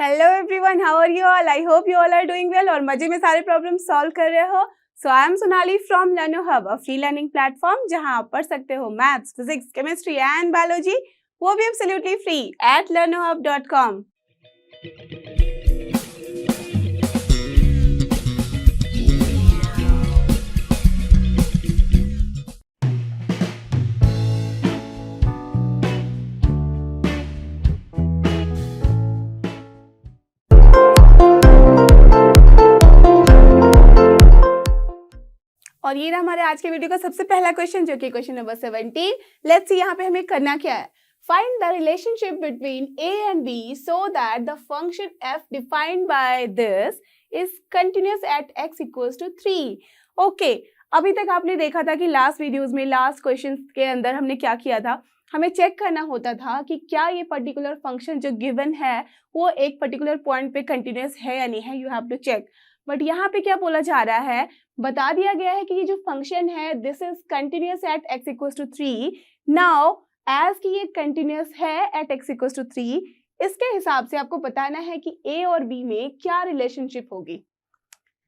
Hello everyone, how are you all? I hope you all are doing well और मजे में सारे problem solve कर रहे हो। So I am Sonali from Learno hub, a free learning platform जहां आप पढ़ सकते हो maths, physics, chemistry and biology, वो भी एब्सोल्युटली फ्री एट learnohub.com। और ये रहा हमारे आज के वीडियो का सबसे पहला क्वेश्चन, जो कि क्वेश्चन नंबर 17। लेट्स सी यहाँ पे हमें करना क्या है। Find the relationship between a and b so that the function f defined by this is continuous at x equals to 3। Okay, अभी तक आपने देखा था कि लास्ट वीडियोस में, लास्ट क्वेश्चन के अंदर हमने क्या किया था, हमें चेक करना होता था कि क्या ये पर्टिकुलर फंक्शन जो गिवन है वो एक पर्टिकुलर पॉइंट पे कंटिन्यूअस है या नहीं है। You have to check. But यहाँ पे क्या बोला जा रहा है, बता दिया गया है कि ये जो फंक्शन है this is continuous at x equals to 3। Now as कि ये कंटिन्यूअस है एट x इक्वल्स टू 3, इसके हिसाब से आपको बताना है कि a और b में क्या रिलेशनशिप होगी।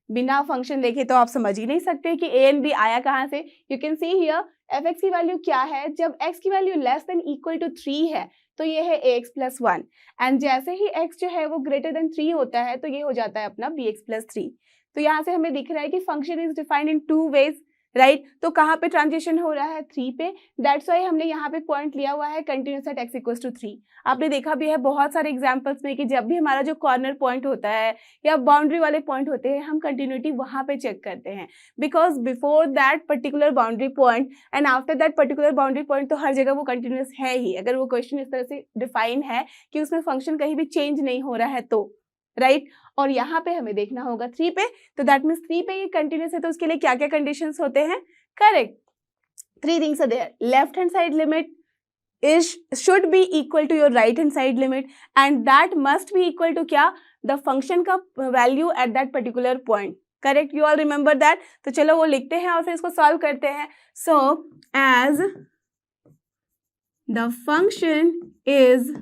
बिना फंक्शन देखे तो आप समझ ही नहीं सकते कि a एंड b आया कहाँ से। You can see here fx की वैल्यू क्या है, जब x की value less than equal to 3 है तो ये है ax प्लस 1, एंड जैसे ही x जो है वो ग्रेटर देन 3 होता है तो ये हो जाता है अपना bx प्लस 3। तो यहाँ से हमें दिख रहा है कि function is defined in 2 ways, right. तो कहाँ पे ट्रांजिशन हो रहा है, 3 पे। दैट्स वाई हमने यहाँ पे पॉइंट लिया हुआ है continuous at x equals to 3। आपने देखा भी है बहुत सारे एग्जांपल्स में कि जब भी हमारा जो कॉर्नर पॉइंट होता है या बाउंड्री वाले पॉइंट होते हैं, हम कंटिन्यूटी वहां पे चेक करते हैं, because before that particular boundary point and after that particular boundary point तो हर जगह वो कंटिन्यूअस है ही, अगर वो क्वेश्चन इस तरह से डिफाइन है कि उसमें फंक्शन कहीं भी चेंज नहीं हो रहा है तो, राइट। और यहाँ पे हमें देखना होगा 3 पे, तो दैट मीन्स 3 पे ये कंटिन्यूअस है तो उसके लिए क्या क्या कंडीशंस होते हैं। Correct, 3 things are there. Left hand side limit should be equal to your right hand side limit, and that must be equal to क्या, the function का value at that particular point। Correct, you all remember that. तो चलो वो लिखते हैं और फिर इसको सॉल्व करते हैं। So as the function is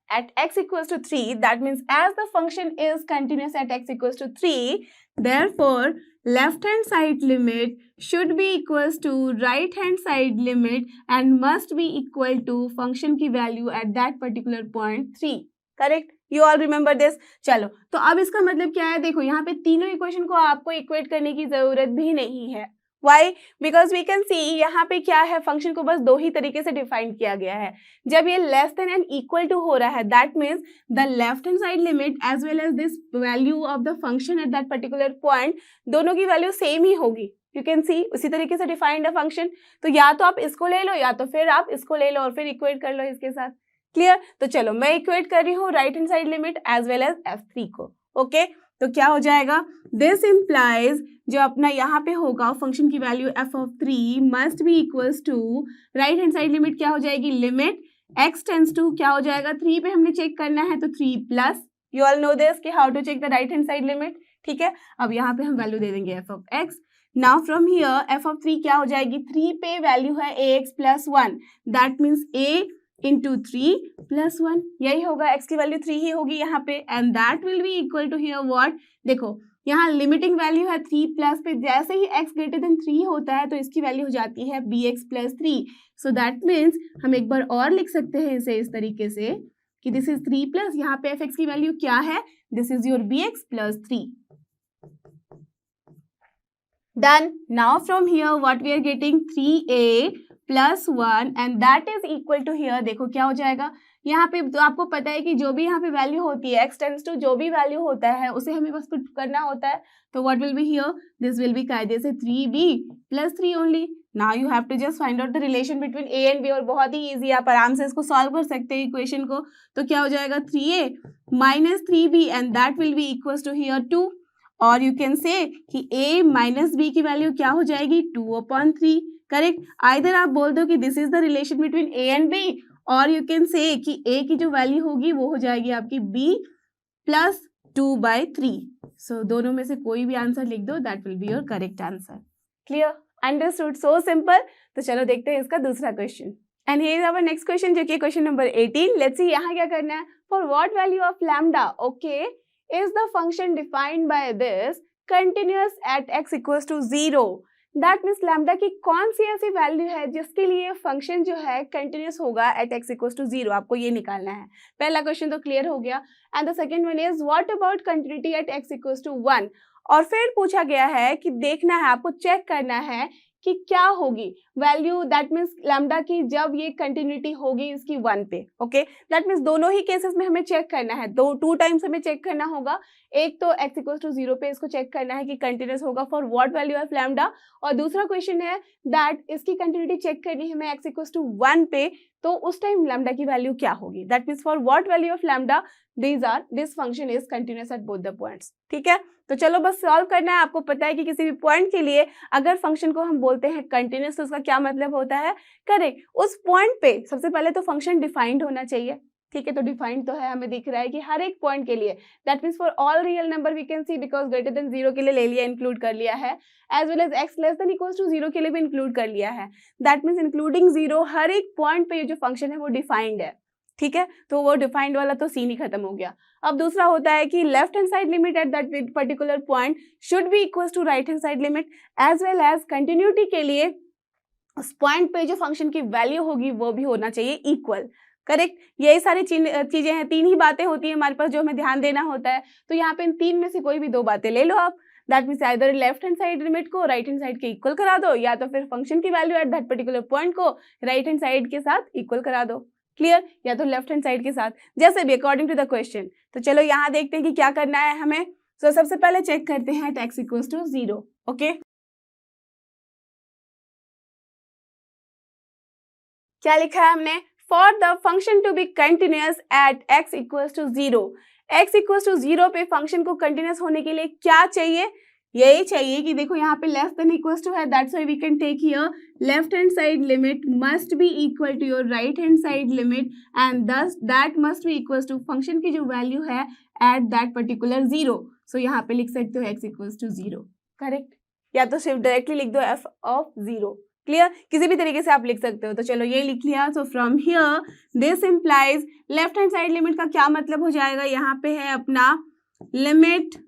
at x equals to 3, that means as the function is continuous at x equals to 3, therefore left hand side limit should be equals to right hand side limit and must be equal to function की value at that particular point 3। Correct, you all remember this. चलो, तो अब इसका मतलब क्या है, देखो यहाँ पे तीनों इक्वेशन को आपको इक्वेट करने की जरूरत भी नहीं है। Why? Because we can see यहाँ पे क्या है, फंक्शन को बस दो ही तरीके से डिफाइन किया गया है। जब ये less than and equal to हो रहा है, that means the left hand side limit as well as this value of the function at that particular point, दोनों की वैल्यू सेम ही होगी। यू कैन सी उसी तरीके से डिफाइंड है फंक्शन। तो या तो आप इसको ले लो या तो फिर आप इसको ले लो और फिर इक्वेट कर लो इसके साथ। क्लियर? तो चलो मैं इक्वेट कर रही हूँ right hand side limit as well as f3 को। ओके, तो क्या हो जाएगा, दिस इम्प्लाइज जो अपना यहाँ पे होगा फंक्शन की value f of 3 must be equals to right hand side limit क्या हो जाएगी, लिमिट x टेंड्स टू क्या हो जाएगा, 3 पे हमने चेक करना है तो 3 plus, you all know this कि how to check the right hand side limit. ठीक है, अब यहाँ पे हम वैल्यू दे देंगे f of x। Now from here f of 3 क्या हो जाएगी, 3 पे वैल्यू है ax plus 1, that means a into 3 plus 1, यही होगा, x की वैल्यू 3 ही होगी यहाँ पे, and that will be equal to here what, देखो यहाँ लिमिटिंग वैल्यू है 3 प्लस पे, जैसे ही x ग्रेटर देन 3 होता है तो इसकी वैल्यू हो जाती है bx plus 3। So that means हम एक बार और लिख सकते हैं इसे इस तरीके से कि दिस इज 3 प्लस, यहाँ पे fx की वैल्यू क्या है, this is your bx plus 3। Done. Now from here what we are getting 3a plus 1 and that is equal to here, देखो क्या हो जाएगा, यहाँ पे तो आपको पता है कि जो भी यहाँ पे वैल्यू होती है x टेंड्स टू जो भी वैल्यू होता है उसे हमें बस पुट करना होता है। तो what will be here, this will be कायदे से 3b plus 3 only. Now you have to just find out the relation between a and b, और बहुत ही ईजी, आप आराम से इसको सॉल्व कर सकते हैं इक्वेशन को। तो क्या हो जाएगा 3a minus 3b and that will be equal to here 2, और यू कैन से कि a माइनस b की वैल्यू क्या हो जाएगी 2/3। करेक्ट, आइदर आप बोल दो कि this is the relation between a and b, और यू कैन से कि a की जो वैल्यू होगी वो हो जाएगी आपकी b प्लस 2/3। सो दोनों में से कोई भी आंसर लिख दो, that will be your correct answer. Clear? Understood? So simple. तो चलो देखते हैं इसका दूसरा question. And here is our next question जो कि क्वेश्चन नंबर 18. लेट्स सी यहाँ क्या करना है. For what value of lambda okay is the function defined by this continuous at x equals to 0. That means lambda की कौन सी ऐसी value है जिसके लिए फंक्शन जो है कंटिन्यूअस होगा एट x इक्वल्स टू 0. आपको ये निकालना है. पहला क्वेश्चन तो क्लियर हो गया. And the second one is what about continuity at x equals to 1. और फिर पूछा गया है कि देखना है, आपको चेक करना है कि क्या होगी वैल्यू, दैट मीन्स लैम्डा की जब ये कंटिन्यूटी होगी इसकी 1 पे. ओके, दैट मीन्स दोनों ही केसेस में हमें चेक करना है. टू टाइम्स हमें चेक करना होगा. एक तो x इक्वल्स टू 0 पे इसको चेक करना है कि कंटिन्यूस होगा for what value of lambda. और दूसरा क्वेश्चन है दैट इसकी कंटिन्यूटी चेक करनी है हमें x इक्वल्स टू 1 पे, तो उस टाइम लैम्डा की वैल्यू क्या होगी. That means for what value of lambda this function is continuous at both the points. ठीक है, तो चलो बस सॉल्व करना है. आपको पता है कि किसी भी पॉइंट के लिए अगर फंक्शन को हम बोलते हैं कंटिन्यूस तो उसका क्या मतलब होता है. करेक्ट, उस पॉइंट पे सबसे पहले तो फंक्शन डिफाइंड होना चाहिए. ठीक है, तो डिफाइंड तो है, हमें दिख रहा है कि हर एक पॉइंट के लिए, that means for all real number we can see because greater than 0 के लिए ले लिया, इंक्लूड कर लिया है, as well as x less than equals to 0 के लिए भी इंक्लूड कर लिया है. दैट मीन्स इंक्लूडिंग 0 हर एक पॉइंट पे ये जो फंक्शन है वो डिफाइंड है. ठीक है, तो वो डिफाइंड वाला तो सीन ही खत्म हो गया. अब दूसरा होता है कि left hand side limit at that particular point should be equals to right hand side limit, as well as continuity के लिए उस पॉइंट पे जो फंक्शन की वैल्यू होगी वो भी होना चाहिए इक्वल. करेक्ट, यही सारी चीजें हैं, 3 ही बातें होती हैं हमारे पास जो हमें ध्यान देना होता है. तो यहाँ पे इन 3 में से कोई भी 2 बातें ले लो आप. That means either left hand side limit को राइट हैंड साइड के इक्वल करा दो, या तो फिर फंक्शन की value at that particular point को राइट हैंड साइड के साथ इक्वल करा दो. क्लियर, या तो लेफ्ट हैंड साइड के साथ, जैसे भी अकॉर्डिंग टू द क्वेश्चन. तो चलो यहाँ देखते हैं कि क्या करना है हमें. तो सबसे पहले चेक करते हैं at x equals to 0. Okay, क्या लिखा है हमने. For the function to be continuous at x equals to 0. x equals to 0 पे फंक्शन को कंटिन्यूअस होने के लिए क्या चाहिए. यही चाहिए कि देखो यहाँ पे लेस देन इक्वल्स टू है, that's why we can take here left hand side limit must be equal to your right hand side limit, and this that must be equals to function की जो value है eight that particular 0. सो यहाँ पे लिख सकते हो x equals to 0. Correct, या तो सिर्फ डायरेक्टली लिख दो f ऑफ 0. क्लियर, किसी भी तरीके से आप लिख सकते हो. तो चलो ये लिख लिया. सो from here this implies left hand side limit का क्या मतलब हो जाएगा. यहाँ पे है अपना लिमिट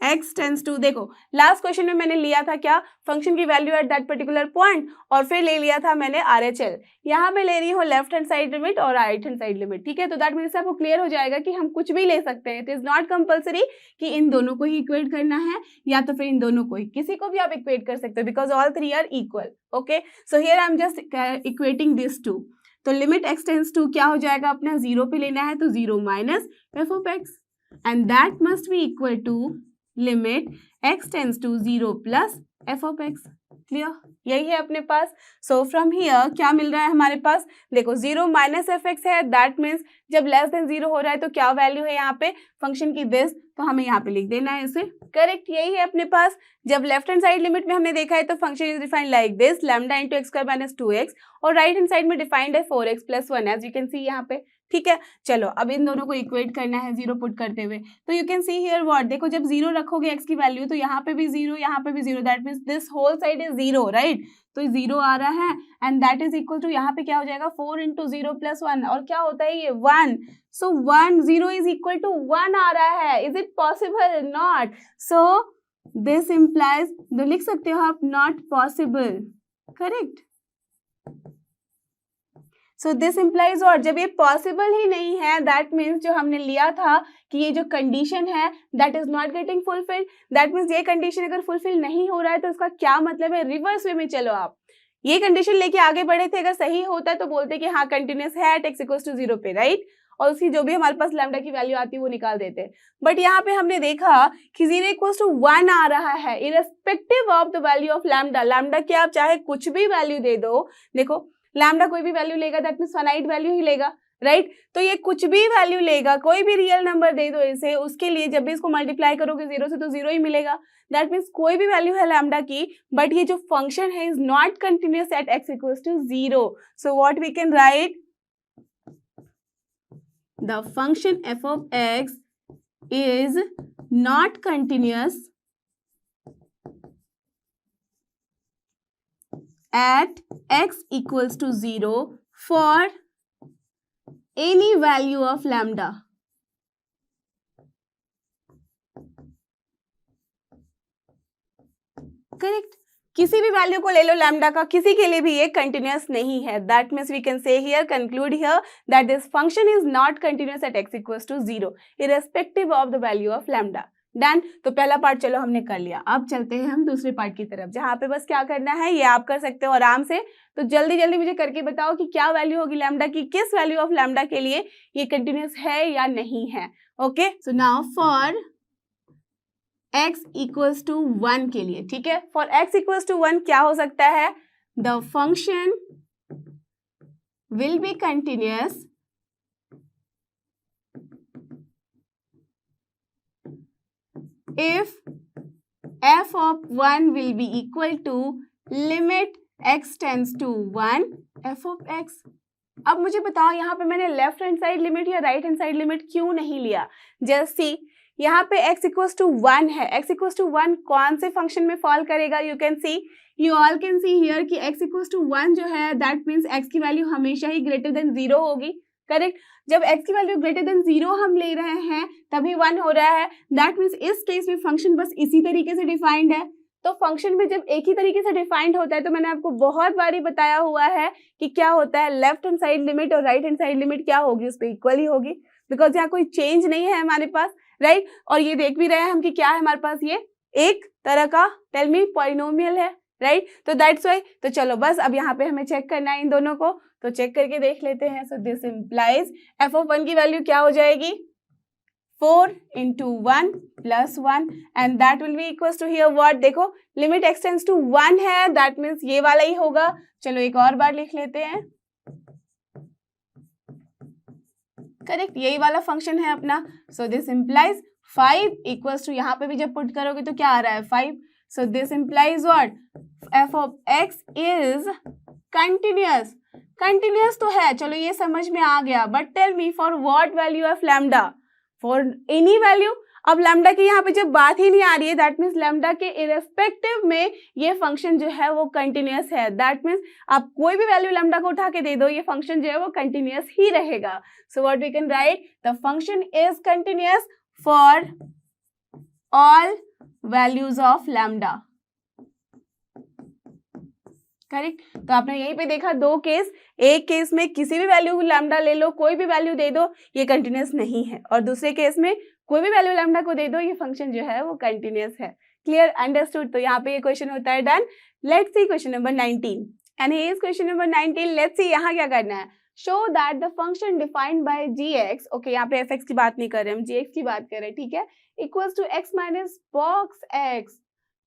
x टेंस टू, देखो लास्ट क्वेश्चन में मैंने लिया था क्या, फंक्शन की value at that particular point, और फिर ले लिया था मैंने RHL. यहाँ पे ले रही हूँ लेफ्ट हैंड साइड लिमिट और राइट हैंड साइड लिमिट. ठीक है, तो दैट मीन्स आपको क्लियर हो जाएगा कि हम कुछ भी ले सकते हैं. इट इज नॉट कंपल्सरी कि इन दोनों को ही इक्वेट करना है या तो फिर इन दोनों को ही, किसी को भी आप इक्वेट कर सकते हो because all 3 are equal. Okay, so here I am just equating this to. तो लिमिट x टेंस टू क्या हो जाएगा अपना 0 पे लेना है, तो 0 minus f of x, and that must be equal to limit x tends to 0 plus f of x. Clear, यही है अपने पास. सो फ्रॉम हियर क्या मिल रहा है हमारे पास, देखो 0 माइनस एफ एक्स है, दैट मीन्स जब लेस देन 0 हो रहा है तो क्या वैल्यू है यहाँ पे फंक्शन की दिस, तो हमें यहाँ पे लिख देना है इसे. करेक्ट, यही है अपने पास. जब लेफ्ट हैंड साइड लिमिट में हमने देखा है तो function is defined like this lambda into x square minus 2x, और राइट हैंड साइड में डिफाइंड है 4x plus 1 as you can see यहाँ पे. ठीक है, चलो अब इन दोनों को इक्वेट करना है 0 पुट करते हुए. तो you can see here what, देखो जब 0 रखोगे x की वैल्यू तो यहाँ पे भी 0, यहाँ पे भी 0, that means this whole side is 0, right. तो 0 आ रहा है and that is equal to यहाँ पे क्या हो जाएगा 4 इंटू 0 प्लस 1, और क्या होता है ये 1. सो 1 0 इज इक्वल टू 1 आ रहा है. Is it possible, not. So this implies, तो लिख सकते हो आप not possible. Correct, so this implies, और जब ये पॉसिबल ही नहीं है दैट मीन्स जो हमने लिया था कि ये जो कंडीशन है that is not getting fulfilled, that means ये कंडीशन अगर फुलफिल नहीं हो रहा है तो उसका क्या मतलब है, रिवर्स वे में चलो आप ये कंडीशन लेके आगे बढ़े थे, अगर सही होता है तो बोलते कि हाँ कंटिन्यूस है एट x इक्वल्स टू 0 पे, राइट, और उसकी जो भी हमारे पास लैम्डा की वैल्यू आती है वो निकाल देते. बट यहाँ पे हमने देखा कि 0 इक्वल्स टू 1 आ रहा है irrespective of the value of lambda. Lambda के आप चाहे कुछ भी वैल्यू दे दो, देखो लैम्डा कोई भी वैल्यू लेगा दैट मीन्स फाइनाइट वैल्यू ही लेगा, राइट. तो ये कुछ भी वैल्यू लेगा, कोई भी रियल नंबर दे दो इसे, उसके लिए जब भी इसको मल्टीप्लाई करोगे 0 से तो 0 ही मिलेगा. दैट मीन्स कोई भी वैल्यू है लैम्डा की, बट ये जो फंक्शन है is not continuous at x equals to 0. So what we can write, the function f of x is not continuous at x equals to 0 for any value of lambda. Correct, किसी भी value को ले लो lambda का, किसी के लिए भी ये कंटिन्यूअस नहीं है. That means we can say here, conclude here that this function is not continuous at x equals to 0 irrespective of the value of lambda. Done. तो पहला पार्ट चलो हमने कर लिया. अब चलते हैं हम दूसरे पार्ट की तरफ, जहां पे बस क्या करना है ये आप कर सकते हो आराम से. तो जल्दी जल्दी मुझे करके बताओ कि क्या वैल्यू होगी लैम्डा की, किस वैल्यू ऑफ लैम्डा के लिए ये कंटिन्यूअस है या नहीं है. Okay, so now for x equals to 1 के लिए, ठीक है, फॉर x इक्वल्स टू 1 क्या हो सकता है, the function will be continuous if f of 1 will be equal to limit x tends to 1 f of x. अब मुझे बताओ यहाँ पे मैंने लेफ्ट हैंड साइड लिमिट या राइट हैंड साइड लिमिट क्यों नहीं लिया. जस्ट सी, यहाँ पे x इक्वल्स टू 1 है. x इक्वल्स टू 1 कौन से फंक्शन में फॉल करेगा, you can C, you all can see here कि x इक्वल्स टू 1 जो है दैट मीन्स x की वैल्यू हमेशा ही ग्रेटर देन 0 होगी. करेक्ट, जब x की वैल्यू ग्रेटर देन 0 हम ले रहे हैं तभी 1 हो रहा है. दैट मीन्स इस केस में फंक्शन बस इसी तरीके से डिफाइंड है. तो फंक्शन में जब एक ही तरीके से डिफाइंड होता है तो मैंने आपको बहुत बारी बताया हुआ है कि क्या होता है, लेफ्ट हैंड साइड लिमिट और राइट हैंड साइड लिमिट क्या होगी, उस पर इक्वल ही होगी, बिकॉज यहाँ कोई चेंज नहीं है हमारे पास, राइट. और ये देख भी रहे हैं हम कि क्या है हमारे पास, ये एक तरह का टेल मी पॉलिनोमियल है, राइट. तो दैट्स वाई. तो चलो बस अब यहाँ पे हमें चेक करना है इन दोनों को, तो चेक करके देख लेते हैं. सो दिस इम्प्लाइज f ऑफ 1 की वैल्यू क्या हो जाएगी, 4 into 1 plus 1 and that will be equals to here what, देखो लिमिट x tends to 1 है, दैट मीन्स ये वाला ही होगा. चलो एक और बार लिख लेते हैं. करेक्ट, यही वाला फंक्शन है अपना. So this implies 5 equals to, यहाँ पे भी जब पुट करोगे तो क्या आ रहा है 5. So this implies what, f of x is continuous. Continuous तो है, चलो ये समझ में आ गया, but tell me for what value of lambda, for any value. अब लैम्डा की यहाँ पे जब बात ही नहीं आ रही है, दैट मीन्स लैम्डा के इररेस्पेक्टिव में ये फंक्शन जो है वो कंटिन्यूअस है. दैट मीन्स आप कोई भी वैल्यू लैम्डा को उठा के दे दो, ये फंक्शन जो है वो कंटिन्यूअस ही रहेगा. So what we can write, the function is continuous for all values of lambda. Correct, तो आपने यहीं पे देखा दो केस, एक केस में किसी भी वैल्यू लैम्डा ले लो, कोई भी वैल्यू दे दो, ये कंटिन्यूअस नहीं है, और दूसरे केस में कोई भी वैल्यू लैम्डा को दे दो, ये फंक्शन जो है वो कंटिन्यूअस है. Clear, understood. तो यहाँ पे ये क्वेश्चन होता है done. Let's see question number 19 and here is question number 19. Let's see यहाँ क्या करना है, show that the function defined bye gx, okay यहाँ पे fx की बात नहीं कर रहे हम, gx की बात कर रहे हैं, ठीक है, equals to x minus box x.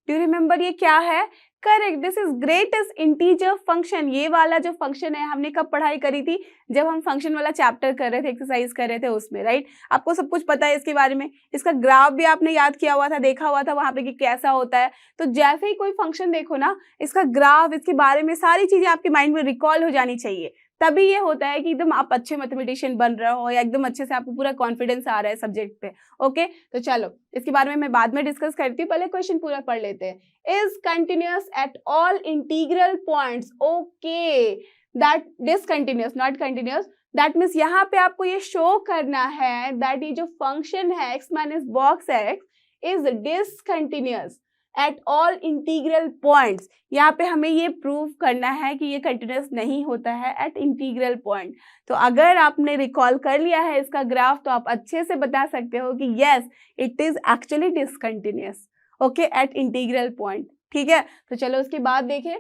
Do remember ये क्या है, correct, this is greatest integer function. ये वाला जो फंक्शन है हमने कब पढ़ाई करी थी, जब हम फंक्शन वाला चैप्टर कर रहे थे, एक्सरसाइज कर रहे थे उसमें, राइट. आपको सब कुछ पता है इसके बारे में, इसका ग्राफ भी आपने याद किया हुआ था, देखा हुआ था वहां पे कि कैसा होता है. तो जैसे ही कोई फंक्शन देखो ना, इसका ग्राफ, इसके बारे में सारी चीजें आपके माइंड में रिकॉल हो जानी चाहिए, तभी ये होता है कि एकदम आप अच्छे मैथमेटिशियन बन रहे हो या एकदम अच्छे से आपको पूरा कॉन्फिडेंस आ रहा है सब्जेक्ट पे. ओके, तो चलो इसके बारे में मैं बाद में डिस्कस करती हूँ, पहले क्वेश्चन पूरा पढ़ लेते हैं. Is continuous eight all integral points, okay, that discontinuous not continuous. That means यहाँ पे आपको ये शो करना है दैट ये जो फंक्शन है x minus box x is discontinuous at all integral points. यहाँ पे हमें ये प्रूव करना है कि ये कंटिन्यूअस नहीं होता है एट इंटीग्रल पॉइंट. तो अगर आपने रिकॉल कर लिया है इसका ग्राफ तो आप अच्छे से बता सकते हो कि yes it is actually discontinuous, okay, at integral point. ठीक है, तो चलो उसके बाद देखें.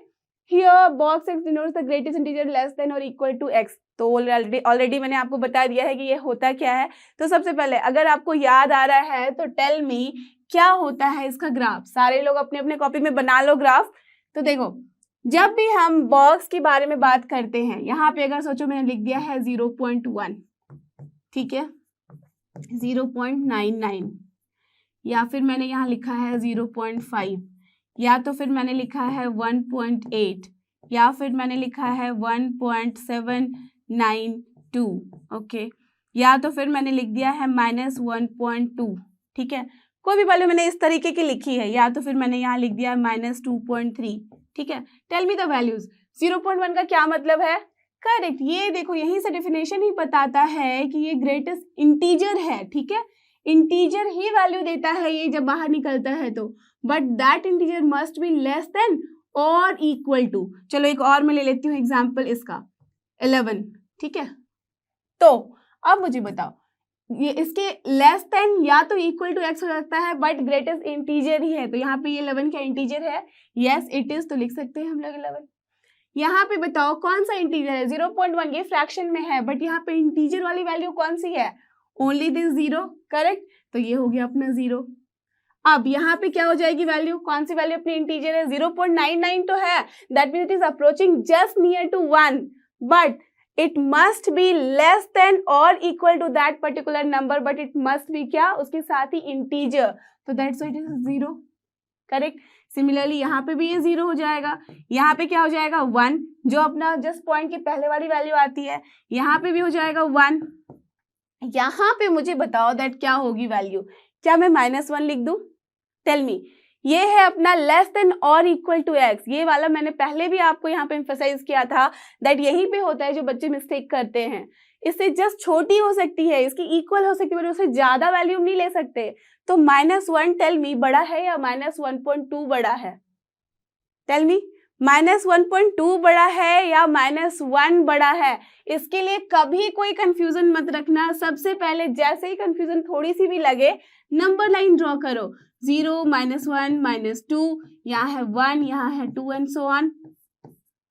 Here box x denotes the greatest integer less than और इक्वल टू x. तो ऑलरेडी मैंने आपको बता दिया है कि ये होता क्या है. तो सबसे पहले अगर आपको याद आ रहा है तो टेल मी क्या होता है इसका ग्राफ. सारे लोग अपने अपने कॉपी में बना लो ग्राफ. तो देखो जब भी हम बॉक्स के बारे में बात करते हैं, यहाँ पे अगर सोचो मैंने लिख दिया है 0.1, ठीक है, 0.99, या फिर मैंने यहाँ लिखा है 0.5, या तो फिर मैंने लिखा है 1.8, या फिर मैंने लिखा है 1.792, ओके, या तो फिर मैंने लिख दिया है -1.2. ठीक है, कोई भी वैल्यू मैंने इस तरीके की लिखी है, या तो फिर मैंने यहाँ लिख दिया -2.3. ठीक है। Tell me the values. 0.1 का क्या मतलब है? करेक्ट, ये देखो यहीं से डेफिनेशन ही बताता है कि ये ग्रेटेस्ट इंटीजर है, ठीक है। इंटीजर ही वैल्यू देता है ये जब बाहर निकलता है तो, but that integer must be less than और इक्वल टू, चलो एक और मैं ले लेती हूँ एग्जाम्पल इसका, 11, ठीक है। तो अब मुझे बताओ, ये इसके लेस देन या तो इक्वल टू एक्स हो सकता है, बट ग्रेटेस्ट इंटीजर ही है, तो यहाँ पे ये 11 क्या इंटीजर है? यस इट इज, तो लिख सकते हैं हम लोग 11। यहाँ पे बताओ कौन सा इंटीजर है? 0.1, ये फ्रैक्शन में है, बट यहाँ पे इंटीजर वाली वैल्यू कौन सी है? ओनली दिस 0, करेक्ट, तो ये हो गया अपना 0। अब यहाँ पे क्या हो जाएगी वैल्यू? कौन सी वैल्यू अपनी इंटीजर है? 0.99 तो है, that means it is approaching just near to 1, but it must be less than or equal to that particular number, but it must be क्या? उसके साथ ही integer, तो that's why it is 0, correct. Similarly यहाँ पे भी ये 0 हो जाएगा, यहाँ पे क्या हो जाएगा? 1, जो अपना जस्ट पॉइंट की पहले वाली वैल्यू आती है, यहाँ पे भी हो जाएगा 1। यहाँ पे मुझे बताओ दैट क्या होगी वैल्यू? क्या मैं -1 लिख दूं? Tell me. ये है अपना लेस देन और इक्वल टू एक्स, ये वाला मैंने पहले भी आपको यहाँ पे एम्फसाइज किया था दैट यहीं पे होता है जो बच्चे मिस्टेक करते हैं। इससे जस्ट छोटी हो सकती है, इसकी इक्वल हो सकती है, उससे ज्यादा वैल्यू नहीं ले सकते। तो -1 टेल मी बड़ा है या -1.2 बड़ा है? टेल मी, -1.2 बड़ा है या -1 बड़ा है? इसके लिए कभी कोई कंफ्यूजन मत रखना। सबसे पहले जैसे ही कंफ्यूजन थोड़ी सी भी लगे, नंबर लाइन ड्रॉ करो, 0, -1, -2, यहाँ है 1, यहाँ है 2 एंड सो ऑन।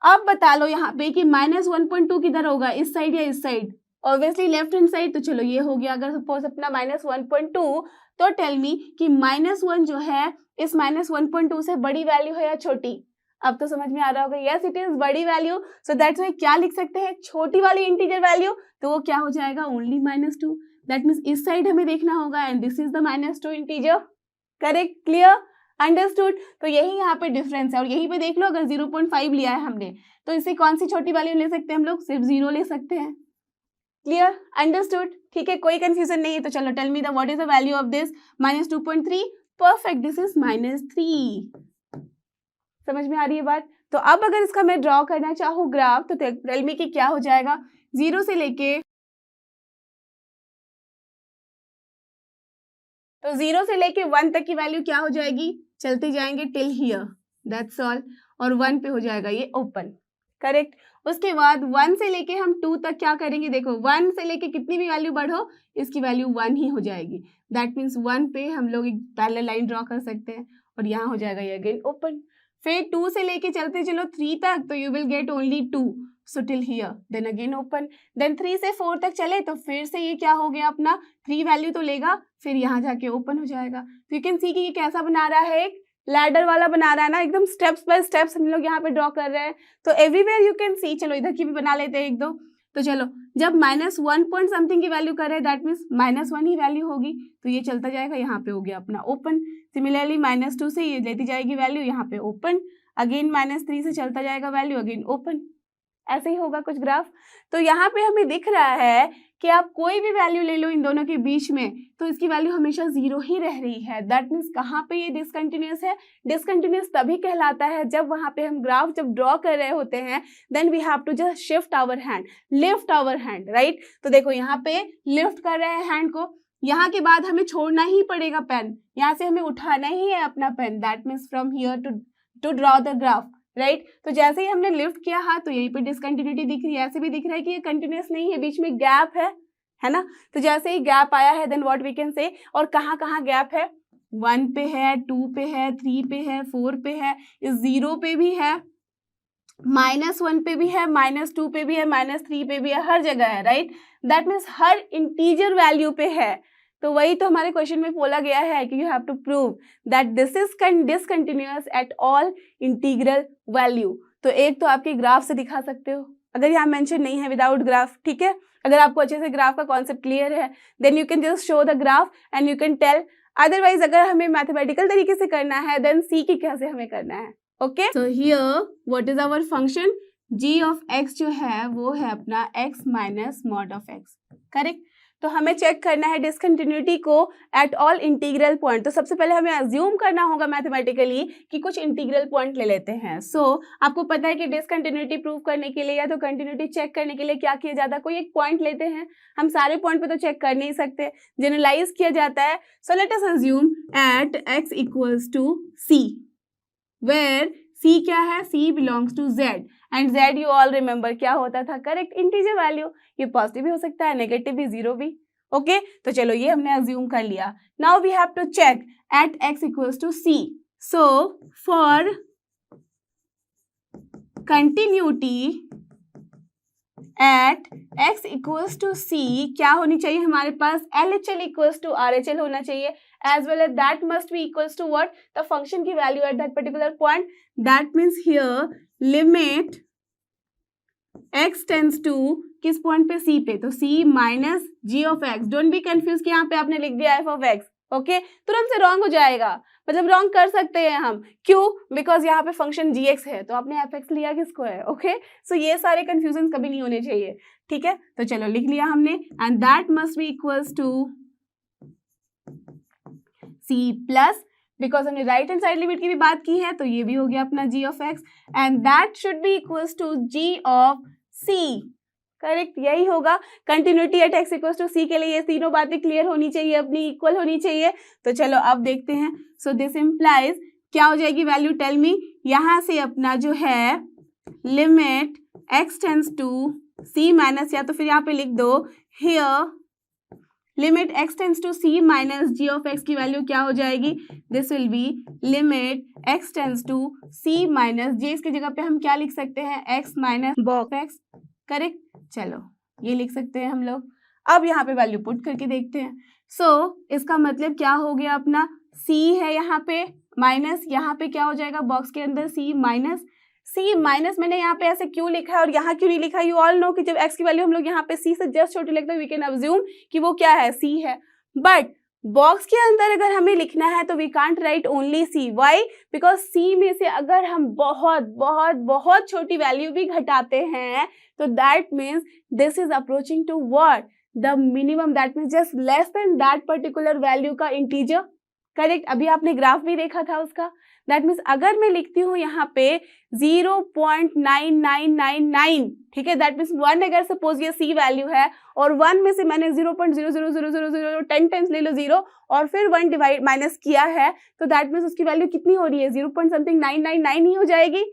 अब बता लो यहाँ पे कि -1.2 किधर होगा, इस साइड या इस side? Obviously left hand side, तो चलो ये हो गया। अगर सपोज अपना -1.2, तो टेल मी कि -1 जो है इस -1.2 से बड़ी वैल्यू है या छोटी? अब तो समझ में आ रहा होगा, यस इट इज बड़ी वैल्यू, सो दैट्स व्हाई क्या लिख सकते हैं? छोटी वाली इंटीजर वैल्यू, तो वो क्या हो जाएगा? ओनली -2, दैट मीन्स इस साइड हमें देखना होगा and this is the -2 integer, correct, clear, understood. तो यही यहाँ पे डिफरेंस है। और यही पे देख लो, अगर 0.5 लिया है हमने, तो इससे कौन सी छोटी वैल्यू ले सकते हैं हम लोग? सिर्फ 0 ले सकते हैं, क्लियर, अंडरस्टूड, ठीक है, कोई कंफ्यूजन नहीं है। तो चलो tell me the what is the value of this? -2.3, perfect, this is -3। समझ में आ रही है बात? तो अब अगर इसका मैं ड्रॉ करना चाहूँ ग्राफ, तो टेल मी कि क्या हो जाएगा? 0 से लेके, तो 0 से लेके 1 तक की वैल्यू क्या हो जाएगी? चलते जाएंगे टिल हियर, दैट्स ऑल, और 1 पे हो जाएगा ये ओपन, करेक्ट। उसके बाद 1 से लेके हम 2 तक क्या करेंगे? देखो 1 से लेके कितनी भी वैल्यू बढ़ो, इसकी वैल्यू 1 ही हो जाएगी, दैट मीन्स 1 पे हम लोग एक पैरेलल लाइन ड्रॉ कर सकते हैं और यहाँ हो जाएगा ये अगेन ओपन। फिर 2 से लेके चलते चलो 3 तक, तो you will get only 2, so till here, then again open. Then 3 से 4 तक चले तो फिर से ये क्या हो गया अपना? 3 वैल्यू तो लेगा, फिर यहाँ जाके ओपन हो जाएगा। तो यू कैन सी कि ये कैसा बना रहा है? एक लैडर वाला बना रहा है ना, एकदम स्टेप्स बाय स्टेप्स हम लोग यहाँ पे ड्रॉ कर रहे हैं। तो एवरीवेयर यू कैन सी, चलो इधर की भी बना लेते हैं एक दो। तो चलो जब -1 पॉइंट समथिंग की वैल्यू कर रहे हैं, दैट मीन्स -1 ही वैल्यू होगी, तो ये चलता जाएगा, यहाँ पे हो गया अपना ओपन। सिमिलरली -2 से ये लेती जाएगी वैल्यू, यहाँ पे ओपन, अगेन -3 से चलता जाएगा वैल्यू, अगेन ओपन, ऐसे ही होगा कुछ ग्राफ। तो यहाँ पे हमें दिख रहा है कि आप कोई भी वैल्यू ले लो इन दोनों के बीच में, तो इसकी वैल्यू हमेशा 0 ही रह रही है। दैट मीन्स कहाँ पे ये डिसकंटिन्यूअस है? डिसकंटिन्यूअस तभी कहलाता है जब वहाँ पे हम ग्राफ जब ड्रॉ कर रहे होते हैं, then we have to just shift our hand, lift our hand, right. तो देखो यहाँ पे लिफ्ट कर रहे हैं हैंड को, यहाँ के बाद हमें छोड़ना ही पड़ेगा पेन, यहाँ से हमें उठाना ही है अपना pen, that means from here to draw the graph, right. तो जैसे ही हमने लिफ्ट किया हाथ, तो यहीं पे डिसकंटिन्यूटी दिख रही है, ऐसे भी दिख रहा है कि ये कंटिन्यूअस नहीं है, बीच में गैप है ना। तो जैसे ही गैप आया है, देन व्हाट वी कैन से, और कहाँ कहाँ गैप है? 1 पे है, 2 पे है, 3 पे है, 4 पे है, इस 0 पे भी है, -1 पे भी है, -2 पे भी है, -3 पे भी है, हर जगह है, right. That means her integer value पे है। तो वही तो हमारे क्वेश्चन में बोला गया है कि you have to prove that this is discontinuous at all integral value. तो एक तो आपके ग्राफ से दिखा सकते हो, अगर यहाँ मेंशन नहीं है विदाउट ग्राफ, ठीक है। अगर आपको अच्छे से ग्राफ का कॉन्सेप्ट क्लियर है, then you can just show the graph and you can tell. Otherwise अगर हमें मैथमेटिकल तरीके से करना है, देन सी की कैसे हमें करना है, okay. So here what is our function? g of x जो है वो है अपना x minus mod of x, correct. तो हमें चेक करना है डिसकंटिन्यूटी को एट ऑल इंटीग्रल पॉइंट। तो सबसे पहले हमें अज्यूम करना होगा मैथमेटिकली कि कुछ इंटीग्रल पॉइंट ले लेते हैं। सो आपको पता है कि डिसकंटिन्यूटी प्रूव करने के लिए या तो कंटिन्यूटी चेक करने के लिए क्या किया जाता है, कोई एक पॉइंट लेते हैं। हम सारे पॉइंट पे तो चेक कर नहीं सकते, जनरलाइज किया जाता है। So let us assume at x equals to c, where c क्या है, c belongs to z and z you all remember क्या होता था, करेक्ट इंटीजर वैल्यू। ये पॉजिटिव भी हो सकता है, नेगेटिव भी, जीरो भी। ओके तो चलो ये हमने अज्यूम कर लिया। Now we have to check at x equals to c। So for continuity at x equals to c क्या होनी चाहिए हमारे पास, LHL इक्वल्स टू RHL होना चाहिए, as well as that must be equals to what, the function की value at that particular point. That means here limit x tends to किस point पे, c पे, तो c minus g of x। Don't be confuse कि यहाँ पे आपने लिख दिया f ऑफ x, ओके तुरंत से रॉन्ग हो जाएगा, मतलब रॉन्ग कर सकते हैं हम, क्यों, बिकॉज यहाँ पे फंक्शन gx है तो आपने fx लिया किसको है, ओके सो ये सारे कंफ्यूजन कभी नहीं होने चाहिए, ठीक है। तो चलो लिख लिया हमने, and that must be equals to c plus, because हमने राइट हैंड साइड लिमिट की भी बात की है तो ये भी हो गया अपना g of x, and that should be equals to g of c, correct यही होगा। Continuity at x equals to c के लिए ये तीनों बातें क्लियर होनी चाहिए, अपनी इक्वल होनी चाहिए। तो चलो अब देखते हैं। सो दिस इम्प्लाइज क्या हो जाएगी वैल्यू, टेल मी। यहाँ से अपना जो है limit x tends to c minus, या तो फिर यहाँ पे लिख दो here limit x tends to c minus g of x की वैल्यू क्या हो जाएगी, this will be limit x tends to c minus g। इसकी जगह पे हम क्या लिख सकते हैं, x minus box x, correct चलो ये लिख सकते हैं हम लोग। अब यहाँ पे वैल्यू पुट करके देखते हैं। सो इसका मतलब क्या हो गया, अपना c है यहाँ पे माइनस, यहाँ पे क्या हो जाएगा बॉक्स के अंदर c माइनस, c माइनस मैंने यहाँ पे ऐसे क्यों लिखा है और यहाँ क्यों नहीं लिखा, यू ऑल नो कि जब x की वैल्यू हम लोग यहाँ पे c से जस्ट छोटी लिखते हैं वी कैन अज्यूम कि वो क्या है, c है, बट बॉक्स के अंदर अगर हमें लिखना है तो we can't write only c, why, because c में से अगर हम बहुत बहुत बहुत छोटी वैल्यू भी घटाते हैं तो that means this is approaching to what, the minimum, that means just less than that particular value का इंटीजर, करेक्ट। अभी आपने ग्राफ भी देखा था उसका, दैट मीन्स अगर मैं लिखती हूँ यहाँ पे 0.9999, ठीक है, दैट मीन्स 1 अगर सपोज ये c वैल्यू है और 1 में से मैंने 0.00000 10 टाइम्स ले लो 0 और फिर 1 डिवाइड माइनस किया है तो दैट मीन्स उसकी वैल्यू कितनी हो रही है, 0.999 ही हो जाएगी।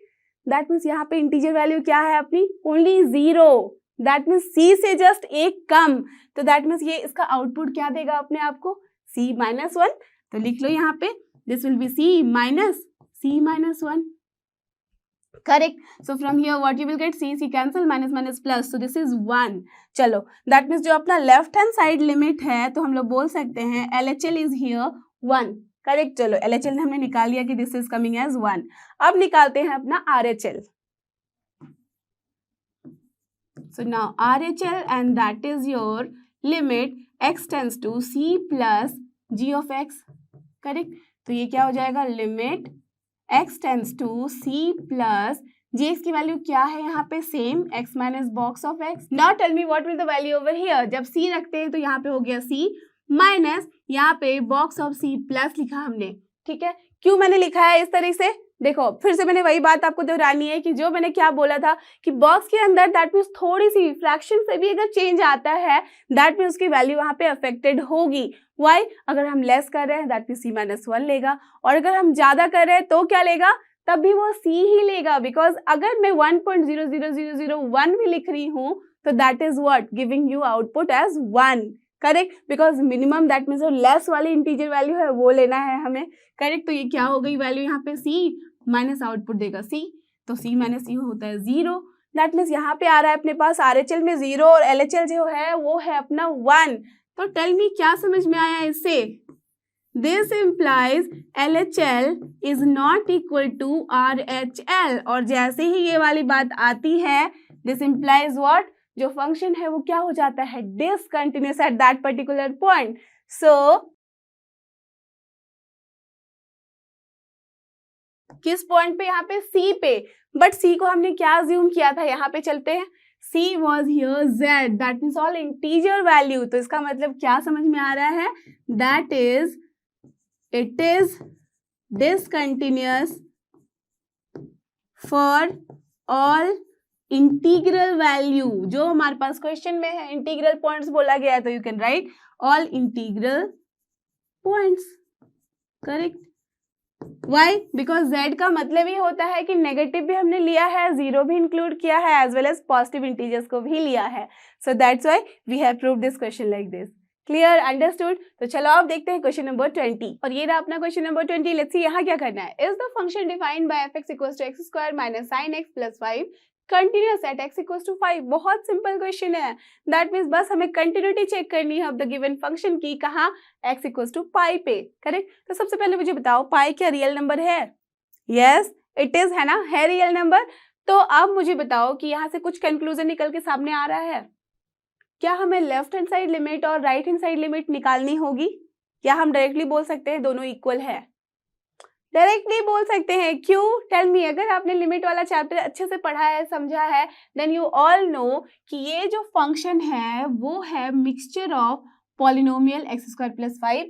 दैट मीन्स यहाँ पे इंटीजर वैल्यू क्या है अपनी, ओनली 0, दैट मीन्स c से जस्ट एक कम, तो दैट मीन्स ये इसका आउटपुट क्या देगा अपने आप को, c माइनस 1। तो लिख लो यहाँ पे this will B c minus 1, correct. So from here what you will gate, c cancel, minus minus plus, so this is 1। चलो दैट मीन्स जो अपना लेफ्ट हैंड साइड लिमिट है तो हम लोग बोल सकते हैं LHL इज हियर 1, करेक्ट। चलो LHL हमने निकाल लिया कि दिस इज कमिंग एज 1। अब निकालते हैं अपना RHL। So now RHL and that is your limit x tends to c plus g of x, correct. तो ये क्या हो जाएगा, limit x tends to c plus gx की वैल्यू क्या है यहाँ पे, same x minus box of x। Now tell me what will the value over here, जब c रखते हैं तो यहाँ पे हो गया c माइनस, यहाँ पे बॉक्स ऑफ c प्लस लिखा हमने, ठीक है। क्यों मैंने लिखा है इस तरह से, देखो फिर से मैंने वही बात आपको दोहरानी है कि जो मैंने क्या बोला था कि बॉक्स के अंदर दैट मीन्स थोड़ी सी फ्रैक्शन से भी अगर चेंज आता है दैट मीन्स उसकी वैल्यू वहां पे अफेक्टेड होगी। वाई, अगर हम लेस कर रहे हैं दैट मीन्स c माइनस 1 लेगा और अगर हम ज्यादा कर रहे हैं तो क्या लेगा, तब भी वो c ही लेगा, बिकॉज अगर मैं 1.00001 भी लिख रही हूँ तो that is what, giving you output as 1, correct, because minimum that means जो लेस वाली इंटीजर वैल्यू है वो लेना है हमें, करेक्ट। तो ये क्या हो गई वैल्यू यहाँ पे c माइनस आउटपुट देगा c, तो c माइनस c होता है 0, दैट मीन्स यहाँ पे आ रहा है अपने पास RHL में 0 और LHL जो है वो है अपना 1। तो टेल मी क्या समझ में आया इससे, this implies LHL is not equal to RHL, और जैसे ही ये वाली बात आती है दिस इम्प्लाइज व्हाट, जो फंक्शन है वो क्या हो जाता है, discontinuous at that particular point. So किस पॉइंट पे, यहाँ पे c पे, बट c को हमने क्या अज्यूम किया था, यहाँ पे चलते हैं, C was here Z, that means all integer value. तो इसका मतलब क्या समझ में आ रहा है? That is, it is discontinuous for all integral value. जो हमारे पास क्वेश्चन में है इंटीग्रल पॉइंट्स बोला गया है, तो you can write all integral points. Correct. Why? Because z का मतलब ही होता है कि नेगेटिव भी हमने लिया है, जीरो भी इंक्लूड किया है, as well as positive integers को भी लिया है. So that's why we have proved this question like this. Clear? Understood? तो चलो आप देखते हैं क्वेश्चन नंबर 20. और ये रहा अपना क्वेश्चन नंबर 20. लेट्स सी यहाँ क्या करना है. Is the function defined bye f(x) = x² - sin x + 5 continuous at x = 5. बहुत सिंपल क्वेश्चन है. दैट मीन्स बस हमें कंटिन्यूटी चेक करनी है ऑफ द गिवन फंक्शन की. कहाँ? x = पाई पे. करेक्ट. तो सबसे पहले मुझे बताओ, पाई क्या रियल नंबर है? यस इट इज, है ना, है रियल नंबर. तो अब मुझे बताओ कि यहाँ से कुछ कंक्लूजन निकल के सामने आ रहा है. क्या हमें लेफ्ट हैंड साइड लिमिट और राइट हैंड साइड लिमिट निकालनी होगी? क्या हम डायरेक्टली बोल सकते हैं दोनों इक्वल है? डायरेक्टली बोल सकते हैं. क्यों? Tell me. अगर आपने लिमिट वाला चैप्टर अच्छे से पढ़ा है, समझा है, देन यू ऑल नो कि ये जो फंक्शन है वो है mixture of polynomial x² + 5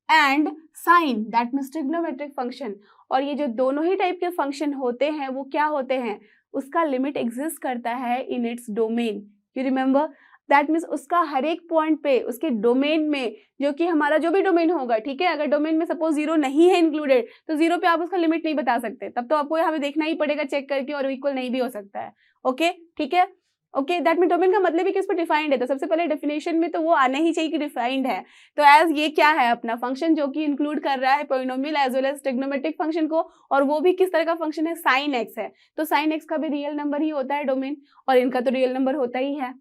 and sine, that means trigonometric function. और ये जो दोनों ही टाइप के फंक्शन होते हैं वो क्या होते हैं? उसका लिमिट एग्जिस्ट करता है इन its domain. You remember? That means उसका हर एक पॉइंट पे उसके डोमेन में, जो कि हमारा जो भी डोमेन होगा, ठीक है, अगर डोमेन में सपोज जीरो नहीं है इंक्लूडेड, तो जीरो पे आप उसका लिमिट नहीं बता सकते. तब तो आपको यहाँ पे देखना ही पड़ेगा चेक करके, और इक्वल नहीं भी हो सकता है. ओके, ठीक है. ओके, दैट मीन डोमेन का मतलब ही किस पर डिफाइंड है. तो सबसे पहले डेफिनेशन में तो वो आना ही चाहिए कि डिफाइंड है. तो एज ये क्या है अपना फंक्शन जो कि इंक्लूड कर रहा है polynomial as well as trigonometric function को, और वो भी किस तरह का फंक्शन है? साइन एक्स है. तो साइन एक्स का भी रियल नंबर ही होता है डोमेन, और इनका तो रियल नंबर होता ही है.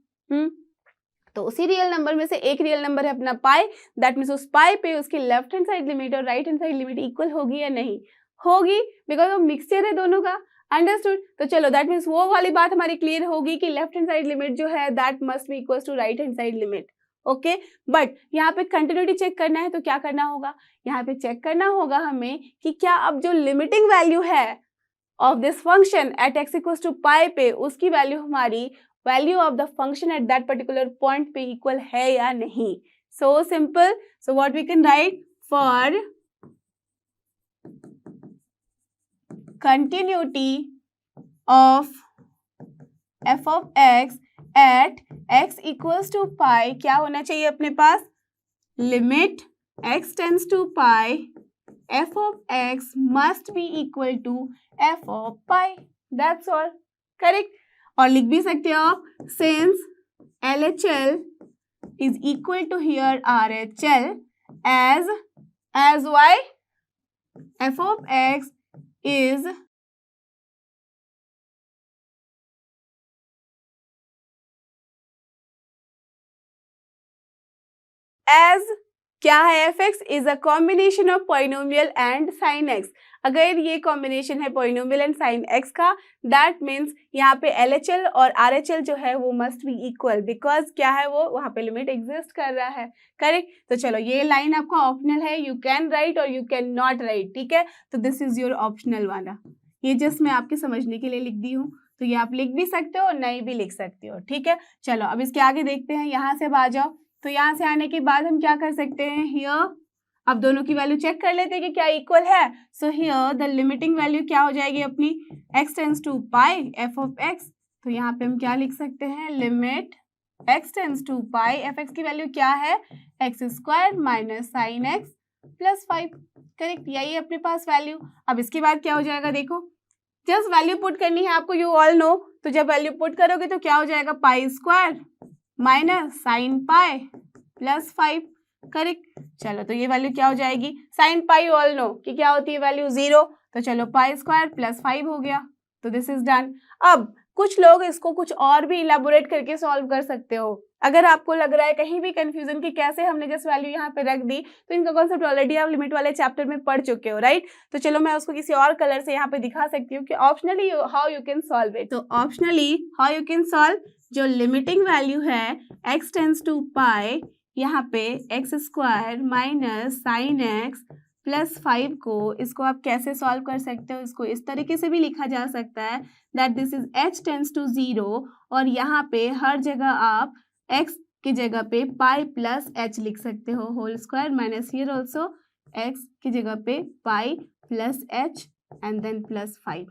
तो उसी रियल नंबर में से एक रियल नंबर है अपना पाई. दैट मीन्स उस पाई पे उसकी लेफ्ट हैंड साइड लिमिट और right hand side limit equal होगी या नहीं होगी? बिकॉज वो मिक्सचर है दोनों का. अंडरस्टूड? तो चलो दैट मीन्स वो वाली बात हमारी क्लियर होगी कि लेफ्ट हैंड साइड लिमिट जो है that must be equal to right hand side limit. Okay, but यहाँ पे कंटिन्यूटी चेक करना है तो क्या करना होगा? यहाँ पे चेक करना होगा हमें कि क्या अब जो लिमिटिंग वैल्यू है of this function at x = pi पे, उसकी वैल्यू हमारी value of the function at that particular point पे इक्वल है या नहीं. So simple. So what we can write? For continuity of f(x) at x = pi, क्या होना चाहिए अपने पास? Limit x tends to pi f(x) must be equal to f(पाई). That's all. करेक्ट. और लिख भी सकते हो आप, since LHL is equal to here RHL as y f(x) is as क्या है? f(x) is a combination of polynomial and sin x. अगर ये कॉम्बिनेशन है पॉलिनोमियल एंड साइन एक्स का, दैट मीन्स यहाँ पे LHL और RHL जो है वो मस्ट बी इक्वल, बिकॉज क्या है वो वहाँ पे लिमिट एग्जिस्ट कर रहा है. करेक्ट. तो चलो ये लाइन आपका ऑप्शनल है, यू कैन राइट और यू कैन नॉट राइट. ठीक है, तो दिस इज योर ऑप्शनल वाला. ये जस्ट मैं आपके समझने के लिए लिख दी हूँ, तो ये आप लिख भी सकते हो और नहीं भी लिख सकते हो. ठीक है, चलो अब इसके आगे देखते हैं. यहाँ से अब आ जाओ. तो यहाँ से आने के बाद हम क्या कर सकते हैं? हियर अब दोनों की वैल्यू चेक कर लेते हैं कि क्या इक्वल है. So here the limiting value क्या हो जाएगी अपनी? x tends to pi f(x). तो यहाँ पे हम क्या लिख सकते हैं? Limit x tends to pi f(x) की वैल्यू क्या है? x² - sin x + 5. करेक्ट, यही अपने पास वैल्यू. अब इसके बाद क्या हो जाएगा? देखो, जस्ट वैल्यू पुट करनी है आपको, यू ऑल नो. तो जब वैल्यू पुट करोगे तो क्या हो जाएगा? π² - sin π + 5. करेक्ट. चलो तो ये वैल्यू क्या हो जाएगी? साइन पाई ऑल नो कि क्या होती है वैल्यू? 0. तो चलो π² + 5 हो गया. तो दिस इज डन. अब कुछ लोग इसको कुछ और भी इलेबोरेट करके सॉल्व कर सकते हो. अगर आपको लग रहा है कहीं भी कंफ्यूजन कि कैसे हमने जस्ट वैल्यू यहाँ पे रख दी, तो इनका कॉन्सेप्ट ऑलरेडी आप लिमिट वाले चैप्टर में पढ़ चुके हो, राइट? तो चलो मैं उसको किसी और कलर से यहाँ पे दिखा सकती हूँ कि optionally how you can solve it. तो optionally how you can solve, जो लिमिटिंग वैल्यू है x टेंड्स टू पाई, यहाँ पे x² - sin x +5 को इसको आप कैसे सॉल्व कर सकते हो, इसको इस तरीके से भी लिखा जा सकता है that this is h tends to 0 और यहाँ पे हर जगह आप x की जगह पे पाई प्लस h लिख सकते हो whole square minus here also x की जगह पे pi plus h and then +5।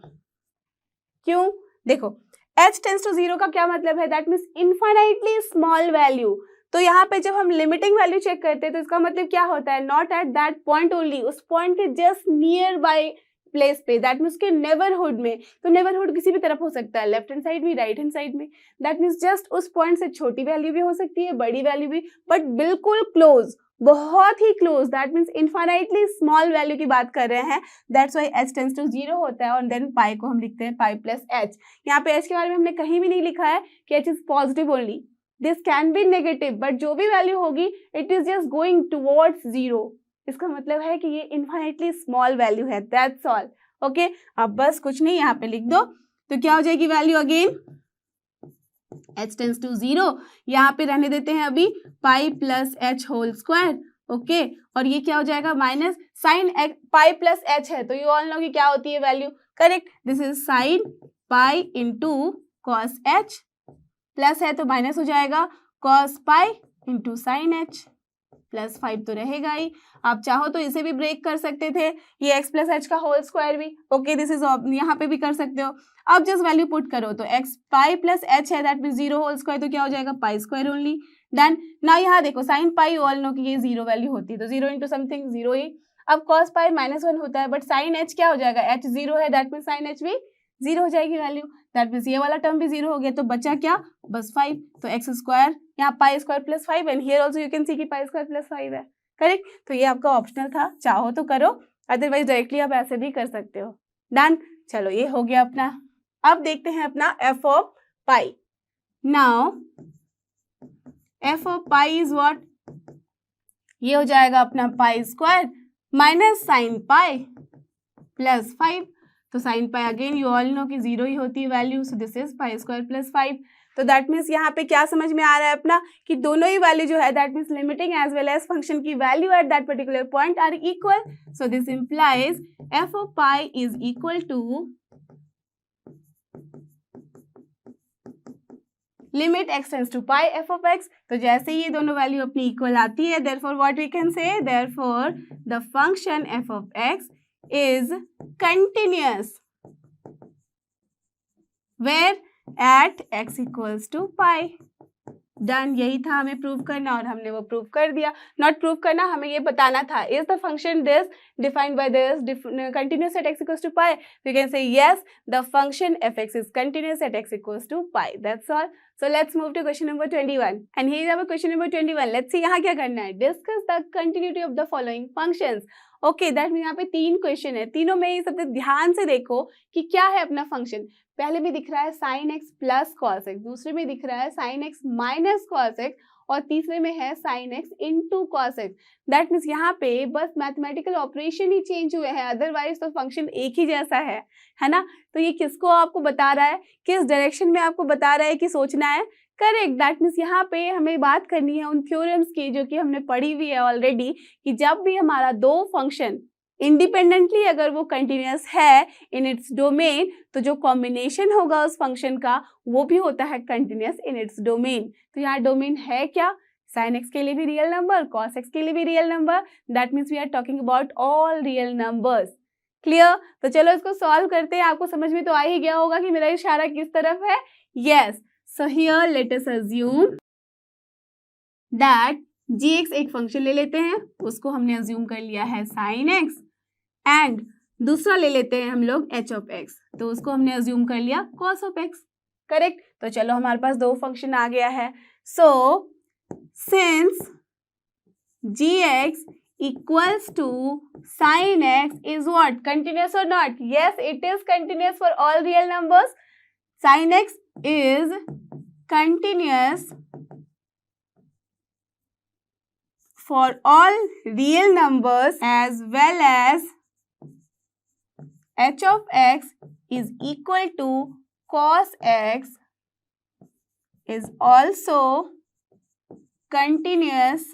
क्यों? देखो h टेंड्स टू 0 का क्या मतलब है, that means infinitely small value. तो यहाँ पे जब हम लिमिटिंग वैल्यू चेक करते हैं तो इसका मतलब क्या होता है, not at that point only, उस पॉइंट के जस्ट नियर बाय प्लेस पे, दैट मीन्स के नेबरहुड में। तो नेबरहुड किसी भी तरफ हो सकता है, लेफ्ट हैंड साइड भी, राइट हैंड साइड में, दैट मीन्स जस्ट उस पॉइंट से छोटी वैल्यू भी हो सकती है, बड़ी वैल्यू भी, बट बिल्कुल क्लोज, बहुत ही close, that means infinitely small value की बात कर रहे हैं। That's why h tends to 0 होता है और देन पाई को हम लिखते हैं पाई प्लस h। यहाँ पे h के बारे में हमने कहीं भी नहीं लिखा है कि h is positive only, this can be negative, but जो भी वैल्यू होगी it is just going towards 0। इसका मतलब है कि ये इनफाइनाइटली स्मॉल वैल्यू है, दैट्स ऑल। ओके, अब बस कुछ नहीं, यहाँ पे लिख दो तो क्या हो जाएगी value again h tends to 0, यहाँ पे रहने देते हैं अभी pi plus h whole square. Okay, और ये क्या हो जाएगा minus sine pi plus h है तो यू ऑल नो कि क्या होती है value, correct, this is sine pi into cos h, plus है तो माइनस हो जाएगा cos pi into sine h, +5 तो रहेगा ही। आप चाहो तो इसे भी ब्रेक कर सकते थे, ये x प्लस h का होल स्क्वायर भी। ओके, दिस इज यहाँ पे भी कर सकते हो। अब जस्ट वैल्यू पुट करो तो x पाई प्लस h है, दैट मीन 0 होल स्क्वायर, तो क्या हो जाएगा पाई स्क्वायर ओनली। देन ना यहाँ देखो साइन पाई ऑल नो कि ये 0 वैल्यू होती है तो 0 इंटू समथिंग 0 ही। अब कॉस पाई -1 होता है बट साइन h क्या हो जाएगा, h 0 है, दैट मीन साइन h भी 0 हो जाएगी वैल्यू, दैट मीन्स ये वाला टर्म भी 0 हो गया, तो बचा क्या बस 5, तो एक्स स्क्वायर यहाँ pi square plus 5 and here also you can सी कि पाई स्क्वायर प्लस 5 है, करेक्ट। तो ये आपका ऑप्शनल था, चाहो तो करो, अदरवाइज डायरेक्टली आप ऐसे भी कर सकते हो। डन, चलो ये हो गया अपना। अब देखते हैं अपना F of pi. Now F of pi is what, ये हो जाएगा अपना pi square minus sine pi plus 5, तो sine pi again you all no कि 0 ही होती है value, so this is pi square plus 5। तो दैट मीन्स यहाँ पे क्या समझ में आ रहा है अपना कि दोनों ही वैल्यू जो है that means limiting as well as function की value at that particular point are equal, so this implies f of pi is equal to limit x tends to pi f of x। तो जैसे ही ये दोनों value अपनी equal आती है, therefore what we can say, therefore the function f of x is continuous where at x equals to pi। Done, यही था हमें प्रूव करना और हमने वो प्रूव कर दिया। नॉट प्रूव करना, हमें ये बताना था, is the function this defined by this continuous at x equals to pi, we can say yes the function fx is continuous at x equals to pi, that's all। So let's move to question number 21 and here is our question number 21। let's see यहाँ क्या करना है, discuss the continuity of the following functions। Okay, that mean यहाँ पे 3 question है, तीनों में ये सब ध्यान से देखो कि क्या है अपना फंक्शन। पहले में दिख रहा है sine x plus cos x, दूसरे में दिख रहा है sine x minus cos x और तीसरे में है sine x into cos x. That means यहाँ पे बस मैथमेटिकल ऑपरेशन ही चेंज हुए हैं, अदरवाइज तो फंक्शन एक ही जैसा है ना। तो ये किसको आपको बता रहा है, किस डायरेक्शन में आपको बता रहा है कि सोचना है, करेक्ट। दैट मीन्स यहाँ पे हमें बात करनी है उन थ्योरम्स की जो कि हमने पढ़ी हुई है ऑलरेडी, कि जब भी हमारा दो फंक्शन इंडिपेंडेंटली अगर वो कंटिन्यूअस है इन इट्स डोमेन, तो जो कॉम्बिनेशन होगा उस फंक्शन का वो भी होता है कंटिन्यूअस इन इट्स डोमेन। तो यहाँ डोमेन है क्या, साइन एक्स के लिए भी रियल नंबर, कॉस एक्स के लिए भी real number, that means we are talking about all real numbers. Clear? तो चलो इसको सॉल्व करते हैं। आपको समझ में तो आ ही गया होगा कि मेरा इशारा किस तरफ है। Yes, so here let us assume that gx एक फंक्शन ले लेते हैं, उसको हमने अज्यूम कर लिया है sin x, एंड दूसरा ले लेते हैं हम लोग h ऑफ x, तो उसको हमने अज्यूम कर लिया cos ऑफ x, करेक्ट। तो चलो हमारे पास दो फंक्शन आ गया है। So since gx equals to sin x is what, continuous or not? Yes, it is continuous for all real numbers. Sin x is continuous for all real numbers as well as h of x is equal to cos x is also continuous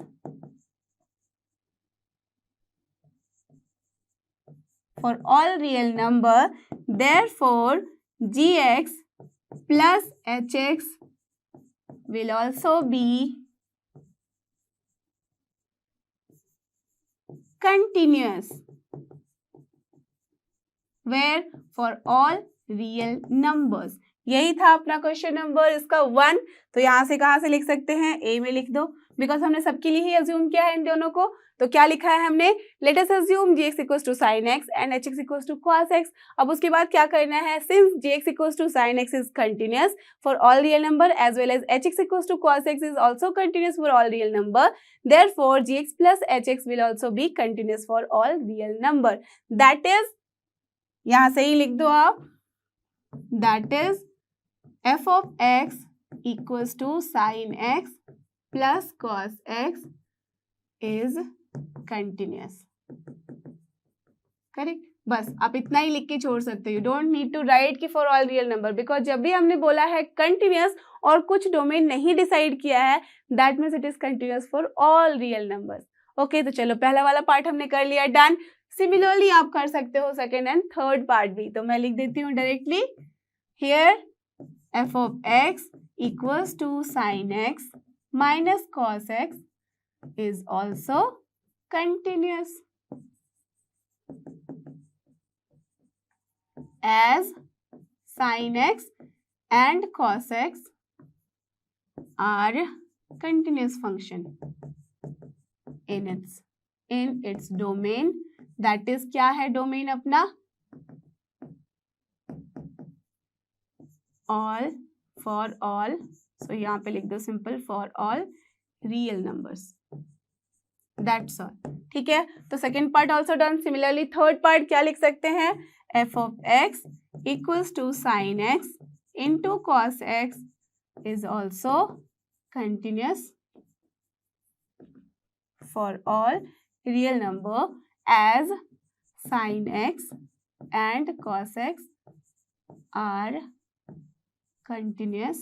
for all real number, therefore gx plus hx will also be continuous. Where? For all real numbers. यही था अपना question number इसका 1. तो यहाँ से कहाँ से लिख सकते हैं? ए में लिख दो, बिकॉज हमने सबके लिए ही अज्यूम किया है इन दोनों को. तो क्या लिखा है हमने? Let us assume gx equals to sine x and hx equals to cos x. अब उसके बाद क्या करना है? Since gx equals to sine x is continuous for all real number as well as hx equals to cos x is also continuous for all real number, therefore gx plus hx will also be continuous for all real number. That is, यहां से ही लिख दो आप, that is f of x equals to sin x plus cos x is continuous. Correct. बस आप इतना ही लिख के छोड़ सकते हो. You don't need to write कि for all real number, because जब भी हमने बोला है कंटिन्यूअस और कुछ डोमेन नहीं डिसाइड किया है, that means it is continuous for all real numbers. Okay, तो चलो पहला वाला पार्ट हमने कर लिया, डन. सिमिलरली आप कर सकते हो सेकेंड एंड थर्ड पार्ट भी. तो मैं लिख देती हूँ directly here f of x equals to sin x minus cos x is also continuous as sin x and cos x are continuous function in its domain. That is क्या है domain अपना? all, for all. So यहाँ पे लिख दो simple for all real numbers. That's all. ठीक है. तो second part also done. Similarly third part क्या लिख सकते हैं? f of x equals to sin x into cos x is also continuous for all real number as sin x and cos x are continuous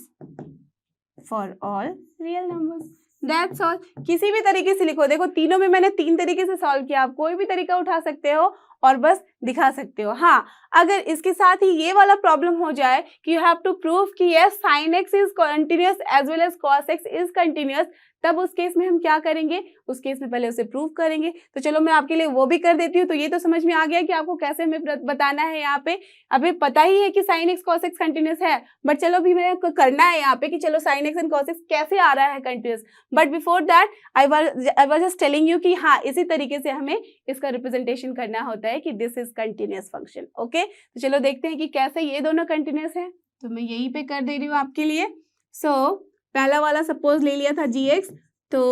for all real numbers. That's all. किसी भी तरीके से लिखो. देखो तीनों में मैंने 3 तरीके से सॉल्व किया. आप कोई भी तरीका उठा सकते हो और बस दिखा सकते हो. हाँ, अगर इसके साथ ही ये वाला प्रॉब्लम हो जाए कि यू हैव टू प्रूव कि yes sine x is continuous as well as cos x is continuous, तब उस केस में हम क्या करेंगे? उस केस में पहले उसे प्रूव करेंगे. तो चलो मैं आपके लिए वो भी कर देती हूँ. तो ये तो समझ में आ गया कि आपको कैसे हमें बताना है. यहाँ पे अभी पता ही है कि sine x cos x continuous है, बट चलो अभी मेरे को करना है यहाँ पे कि चलो sign x and cos x कैसे आ रहा है continuous. But before that I was just telling you कि हाँ इसी तरीके से हमें इसका रिप्रेजेंटेशन करना होता है कि this is continuous function. Okay, तो चलो देखते हैं कि कैसे ये दोनों कंटिन्यूअस है. तो मैं यहीं पे कर दे रही हूँ आपके लिए. सो पहला वाला सपोज ले लिया था gx, तो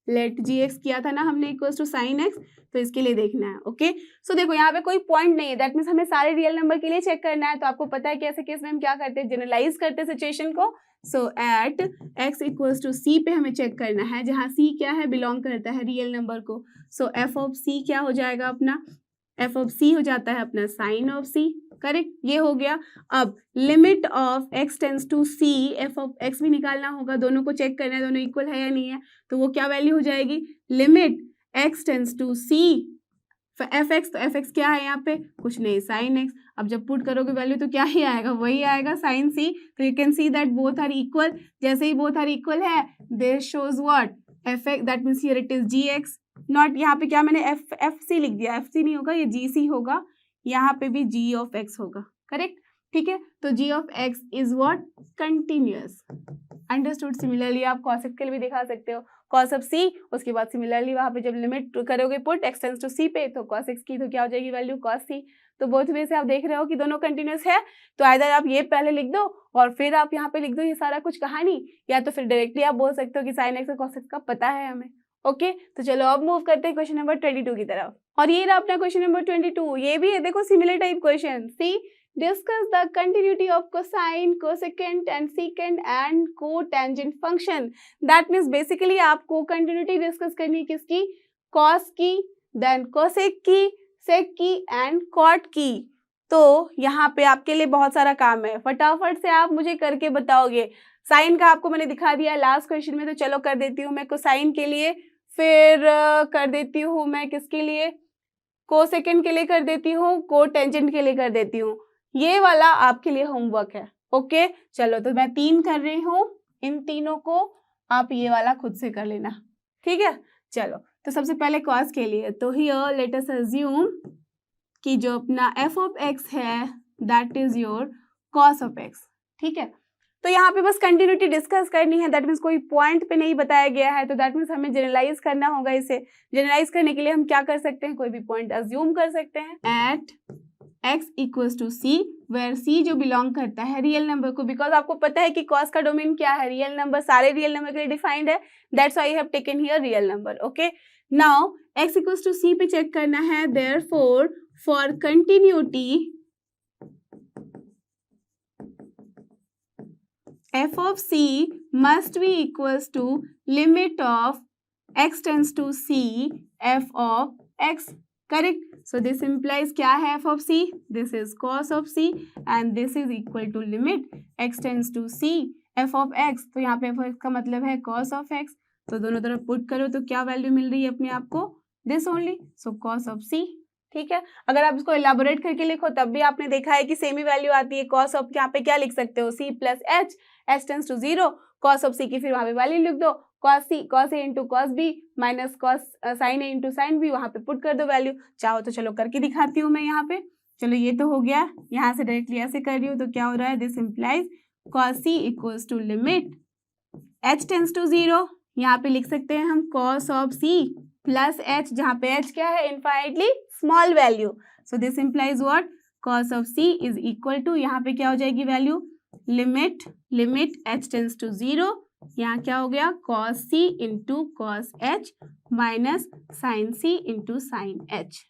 लेट gx किया था ना हमने इक्वल्स टू साइन एक्स. तो इसके लिए देखना है. ओके, सो देखो यहाँ पे कोई पॉइंट नहीं है, दैट मीन्स हमें सारे रियल नंबर के लिए चेक करना है. तो आपको पता है कि ऐसे केस में हम क्या करते हैं? जनरलाइज करते हैं सिचुएशन को. So at x equals to c पे हमें चेक करना है, जहाँ c क्या है? बिलोंग करता है रियल नंबर को. सो f ऑफ c क्या हो जाएगा अपना? f ऑफ c हो जाता है अपना साइन ऑफ c. करेक्ट, ये हो गया. अब limit of x tends to c, f of x भी निकालना होगा. दोनों को चेक करना है दोनों इक्वल है या नहीं है. तो वो क्या वैल्यू हो जाएगी? Limit x tends to c f x. तो एफ एक्स क्या है यहाँ पे? कुछ नहीं, साइन एक्स. अब जब पुट करोगे वैल्यू तो क्या ही आएगा? वही आएगा साइन सी. तो you can see that both are equal. जैसे ही बोथ आर इक्वल है, this shows what? F x. That means here it is g x. Not यहाँ पे क्या मैंने एफ सी लिख दिया? एफ सी नहीं होगा, ये जी सी होगा. यहाँ पे भी जी ऑफ एक्स होगा. करेक्ट, ठीक है. तो g of x is what? Continuous. Understood. Similarly आप कॉस एक्स के लिए भी दिखा सकते हो. कॉस ऑफ सी, उसके बाद सिमिलरली वहां पे जब लिमिट करोगे पुट एक्स टेंस टू सी पे, तो कॉस एक्स की तो क्या हो जाएगी वैल्यू? कॉस सी. तो बोथ वे से आप देख रहे हो कि दोनों कंटिन्यूअस है. तो आइदर आप ये पहले लिख दो और फिर आप यहाँ पे लिख दो ये सारा कुछ कहानी, या तो फिर डायरेक्टली आप बोल सकते हो कि साइन एक्स और कॉस एक्स का पता है हमें. ओके, तो चलो अब मूव करते हैं क्वेश्चन नंबर 22 की तरफ. और ये रहा अपना क्वेश्चन नंबर 22. ये भी है देखो similar type question. See, discuss the continuity of cosine, cosecant and secant and cotangent function. That means basically आपको continuity discuss करनी है किसकी? cos की, then cosec की, sec की and cot की. तो यहाँ पे आपके लिए बहुत सारा काम है, फटाफट से आप मुझे करके बताओगे. साइन का आपको मैंने दिखा दिया लास्ट क्वेश्चन में, तो चलो कर देती हूँ मैं कोसाइन के लिए, फिर कर देती हूँ मैं किसके लिए? कोसेकेंड के लिए कर देती हूँ, कोटेंजेंट के लिए कर देती हूँ। ये वाला आपके लिए होमवर्क है। ओके चलो, तो मैं 3 कर रही हूँ, इन तीनों को आप ये वाला खुद से कर लेना, ठीक है। चलो, तो सबसे पहले कॉस के लिए, तो हियर लेट अस अज्यूम कि जो अपना f ऑफ x है that is your cos of x, ठीक है। तो यहाँ पे बस कंटिन्यूटी डिस्कस करनी है, दैट मीन्स कोई पॉइंट पे नहीं बताया गया है, तो दैट मीन्स हमें जनरलाइज करना होगा। इसे जनरलाइज करने के लिए हम क्या कर सकते हैं, कोई भी पॉइंट अज्यूम कर सकते हैं at x equals to c, where c जो बिलोंग करता है रियल नंबर को, बिकॉज आपको पता है कि cos का डोमेन क्या है, रियल नंबर, सारे रियल नंबर के लिए डिफाइंड है, that's why I have taken here real number. Okay, now x equals to c पे चेक करना है, therefore for continuity f of c must be equals to limit of x tends to c f of x, correct? So this implies क्या है f of c? This is cos of c and this is equal to limit x tends to c f of x। तो यहाँ पे f of x का मतलब है cos of x, तो दोनों तरफ पुट करो तो क्या वैल्यू मिल रही है अपने आप को, this only, so cos of c, ठीक है। अगर आप इसको इलाबोरेट करके लिखो तब भी आपने देखा है कि सेम ही वैल्यू आती है। cos ऑफ यहाँ पे क्या लिख सकते हो, c plus h, h tends to 0, cos of c की फिर वहां पे वैल्यू लिख दो, cos a into cos b minus sin a into sin b, वहां पे पुट कर दो वैल्यू। चाहो तो चलो करके दिखाती हूँ मैं यहाँ पे। चलो ये तो हो गया, यहाँ से डायरेक्टली ऐसे कर रही हूँ तो क्या हो रहा है, this implies cos c equals to limit h tends to 0, यहाँ पे लिख सकते हैं हम cos of c plus h, जहाँ पे h क्या है, infinitely small value, so this implies what, cos of c is equal to, यहाँ पे क्या हो जाएगी value, limit h tends to 0, यहाँ क्या हो गया cos c into cos h minus sin c into sin h।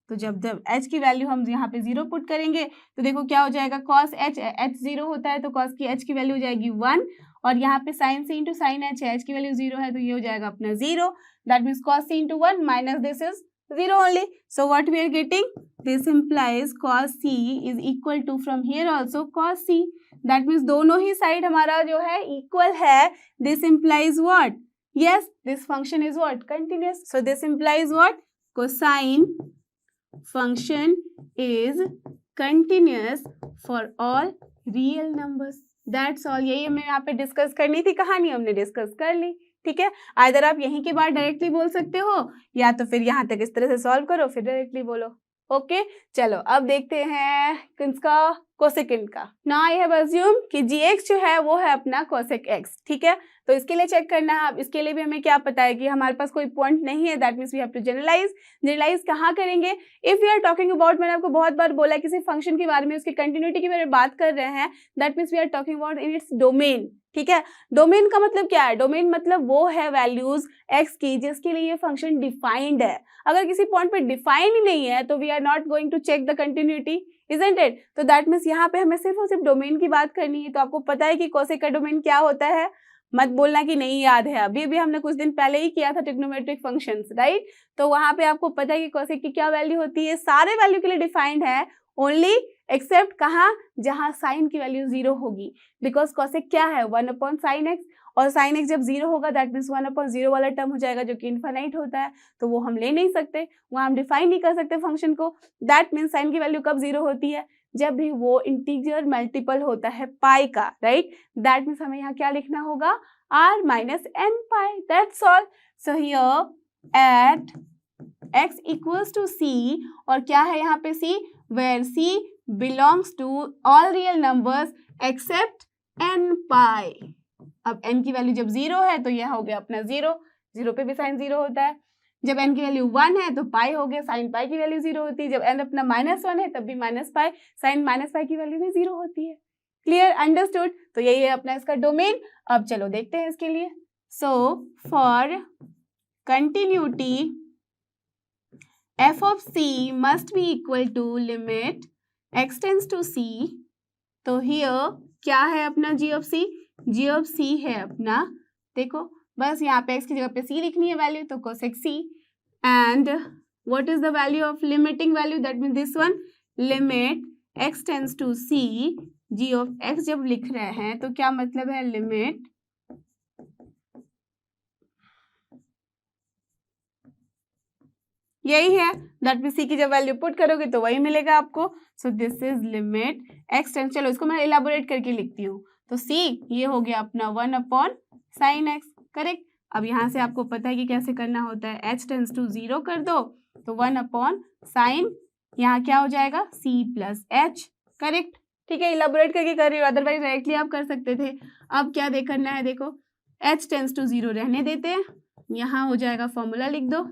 तो जब h की वैल्यू हम यहाँ पे 0 पुट करेंगे तो देखो क्या हो जाएगा, cos h 0 होता है तो cos की h की वैल्यू हो जाएगी 1, और यहाँ पे sin c into sin h है, h की वैल्यू 0 है तो ये हो जाएगा अपना 0, that means cos c into 1 minus this is 0 only, so what we are getting, this implies cos c is equal to from here also cos c, that means दोनों ही side हमारा जो है इक्वल है, this implies what, yes this function is what, continuous, so this implies what, cosine function is continuous for all real numbers, that's all। यही हमें यहाँ पे discuss करनी थी, कहानी हमने डिस्कस कर ली, ठीक है। आइदर आप यहीं के बाद डायरेक्टली बोल सकते हो या तो फिर यहाँ तक इस तरह से सॉल्व करो फिर डायरेक्टली बोलो। ओके चलो, अब देखते हैं किसका, कोसेकेंड का। नाउ आई हैव अज्यूम कि gx जो है वो है अपना कोसेक x, ठीक है। तो इसके लिए चेक करना है, अब इसके लिए भी हमें क्या पता है कि हमारे पास कोई पॉइंट नहीं है, that means we have to generalize कहाँ करेंगे, if we are talking about, मैंने आपको बहुत बार बोला है किसी फंक्शन के बारे में उसकी कंटिन्यूटी की बारे में बात कर रहे हैं, that means we are talking about in its domain, ठीक है। डोमेन का मतलब क्या है, डोमेन मतलब वो है वैल्यूज x की जिसके लिए ये फंक्शन डिफाइंड है। अगर किसी पॉइंट पे डिफाइन ही नहीं है तो we are not going to check the continuity, isn't it. तो दैट मीन्स यहाँ पे हमें सिर्फ और सिर्फ डोमेन की बात करनी है। तो आपको पता है कि कोसेक का डोमेन क्या होता है, मत बोलना कि नहीं याद है, अभी भी हमने कुछ दिन पहले ही किया था ट्रिग्नोमेट्रिक फंक्शंस, राइट। तो वहां पे आपको पता है कि कोसेक की क्या वैल्यू होती है, सारे वैल्यू के लिए डिफाइंड है, ओनली एक्सेप्ट कहाँ, जहां साइन की वैल्यू 0 होगी, बिकॉज कोसेक क्या है 1/sin x, और sin x जब 0 होगा दैट मीन्स 1/0 वाला टर्म हो जाएगा जो कि इनफाइनाइट होता है, तो वो हम ले नहीं सकते, वहां हम डिफाइन नहीं कर सकते फंक्शन को। दैट मीन्स साइन की वैल्यू कब 0 होती है, जब भी वो इंटीजर मल्टीपल होता है पाई का, राइट। दैट मीन्स हमें यहाँ क्या लिखना होगा, r minus n pi, that's all. So here at x equals to c, और क्या है यहाँ पे c, where c belongs to all real numbers except n pi। अब n की वैल्यू जब 0 है तो यह हो गया अपना 0, 0 पे भी साइन 0 होता है, जब n की वैल्यू 1 है तो पाई हो गया, साइन पाई की वैल्यू 0 होती है, जब n अपना -1 है तब भी minus pi, sine minus pi की वैल्यू भी 0 होती है। Clear, understood. तो यही है अपना इसका डोमेन। अब चलो देखते हैं इसके लिए। सो for continuity f of c must be equal to limit x tends to c, तो here क्या है अपना g of c, g of c है अपना, देखो बस यहाँ पे x की जगह पे c लिखनी है वैल्यू, तो cosec c, and what is the value of limiting value, that means this one, limit x tends to c, g of x जब लिख रहे हैं तो क्या मतलब है, लिमिट यही है, दैट मीन सी की जब वैल्यू पुट करोगे तो वही मिलेगा आपको। So this is limit x tense, चलो इसको मैं इलाबोरेट करके लिखती हूँ। तो सी ये हो गया अपना 1/sin x, करेक्ट। अब यहाँ से आपको पता है कि कैसे करना होता है, h टेंस टू 0 कर दो तो 1/sin, यहाँ क्या हो जाएगा c प्लस h, करेक्ट। ठीक है, इलाबोरेट करके कर रही हो, अदरवाइज डायरेक्टली आप कर सकते थे। अब क्या करना है, देखो h टेंस टू 0 रहने देते हैं, यहाँ हो जाएगा फॉर्मूला लिख दो,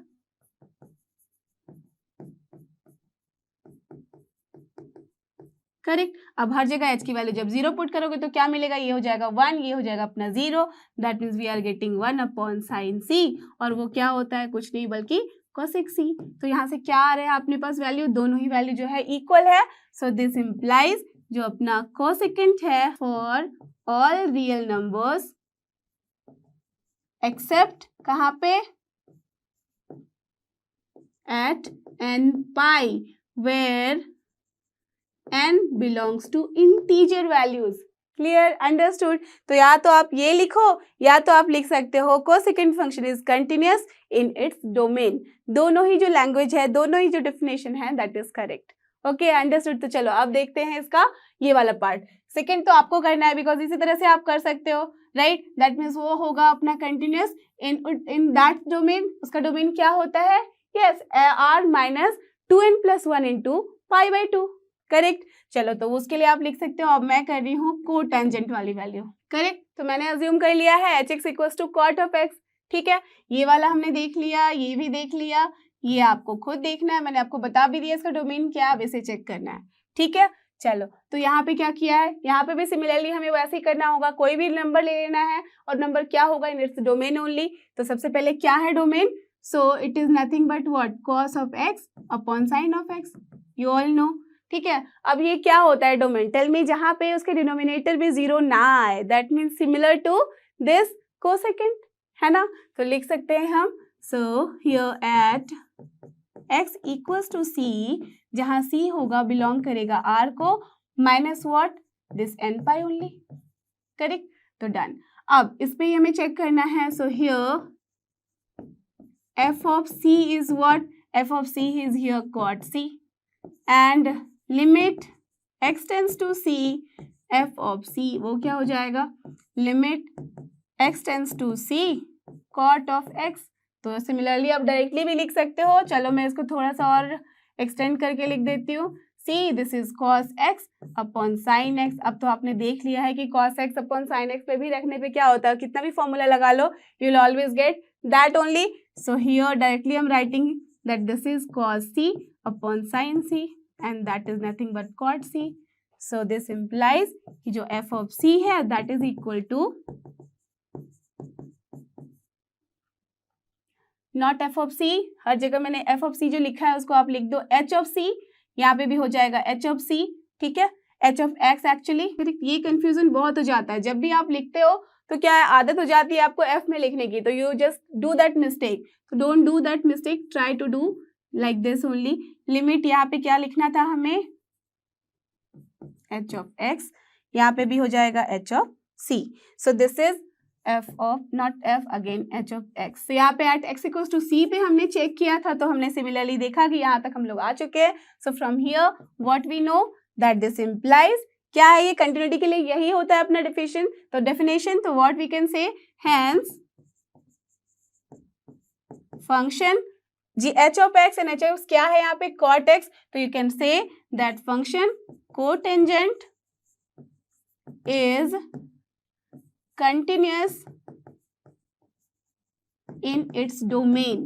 करेक्ट। अब हर जगह h की वैल्यू जब 0 पुट करोगे तो क्या मिलेगा, ये हो जाएगा 1, ये हो जाएगा अपना 0, that means we are getting 1/sin c, और वो क्या होता है, कुछ नहीं बल्कि cosec c। तो यहाँ से क्या आ रहा है अपने पास वैल्यू, दोनों ही वैल्यू जो है इक्वल है। सो दिस इम्प्लाइज जो अपना कोसेकेंट है for all real numbers except कहाँ पे, at n pi where n belongs to integer values, clear, understood. तो या तो आप ये लिखो या तो आप लिख सकते हो cosecant function is continuous in its domain, दोनों ही जो लैंग्वेज है, दोनों ही जो डेफिनेशन है that is correct. Okay, understood. तो चलो अब देखते हैं इसका ये वाला पार्ट। सेकेंड तो आपको करना है बिकॉज इसी तरह से आप कर सकते हो, राइट। दैट मीन्स वो होगा अपना कंटिन्यूअस इन दैट डोमेन, उसका डोमेन क्या होता है, yes r minus 2n plus 1 into π/2, correct. चलो तो उसके लिए आप लिख सकते हो, अब मैं कर रही हूँ कोटेंजेंट वाली वैल्यू, करेक्ट। तो मैंने अज्यूम कर लिया है hx equals to cot of x, ठीक है। ये वाला हमने देख लिया, ये भी देख लिया, ये आपको खुद देखना है, मैंने आपको बता भी दिया इसका डोमेन क्या है, अब इसे चेक करना है, ठीक है। चलो तो यहाँ पे क्या किया है, यहाँ पे भी सिमिलरली हमें वैसे ही करना होगा, कोई भी नंबर ले लेना है और नंबर क्या होगा इन इट्स डोमेन ओनली। तो सबसे पहले क्या है domain, so it is nothing but what, cos of x upon sin of x, you all no, ठीक है। अब ये क्या होता है डोमेन, टेल मी, जहां पे उसके डिनोमिनेटर भी 0 ना आए, that means similar to this cosecant, है ना। तो लिख सकते हैं हम, so here at x equals to c, जहां c होगा बिलोंग करेगा r को, minus what, this n pi only, correct. तो डन। अब इस पे हमें चेक करना है, so here f of c is what, f of c is here cot c, and limit x tends to c, f of c वो क्या हो जाएगा, limit x tends to c cot of x। तो similarly आप directly भी लिख सकते हो, चलो मैं इसको थोड़ा सा और एक्सटेंड करके लिख देती हूँ, c this is cos x upon sin x। अब तो आपने देख लिया है कि cos x upon sin x पे भी रखने पे क्या होता है, कितना भी फॉर्मूला लगा लो you will always get that only। So here directly I'm writing that this is cos c upon sin c and that is nothing but cot c। So this implies कि जो f of c है that is equal to not f of c, हर जगह मैंने f of c जो लिखा है उसको आप लिख दो h of c, यहाँ पे भी हो जाएगा h of c, ठीक है, h of x एक्चुअली। ये कंफ्यूजन बहुत हो जाता है, जब भी आप लिखते हो तो क्या है, आदत हो जाती है आपको f में लिखने की, तो you just do that mistake, तो don't do that mistake, try to do like this only. Limit यहाँ पे क्या लिखना था हमें, h of x, यहाँ पे भी हो जाएगा h of c। So this is f of not f again h of x। तो यहाँ पे at x equals to c पे हमने चेक किया था, तो हमने सिमिलरली देखा कि यहाँ तक हम लोग आ चुके हैं। So from here what we know that this implies, क्या है ये, कंटिन्यूटी के लिए यही होता है अपना डेफिनेशन, तो डेफिनेशन, तो what we can say, hence function G h of x and h of x क्या है यहाँ पे, cot x, तो you can say that function cotangent is continuous in its domain,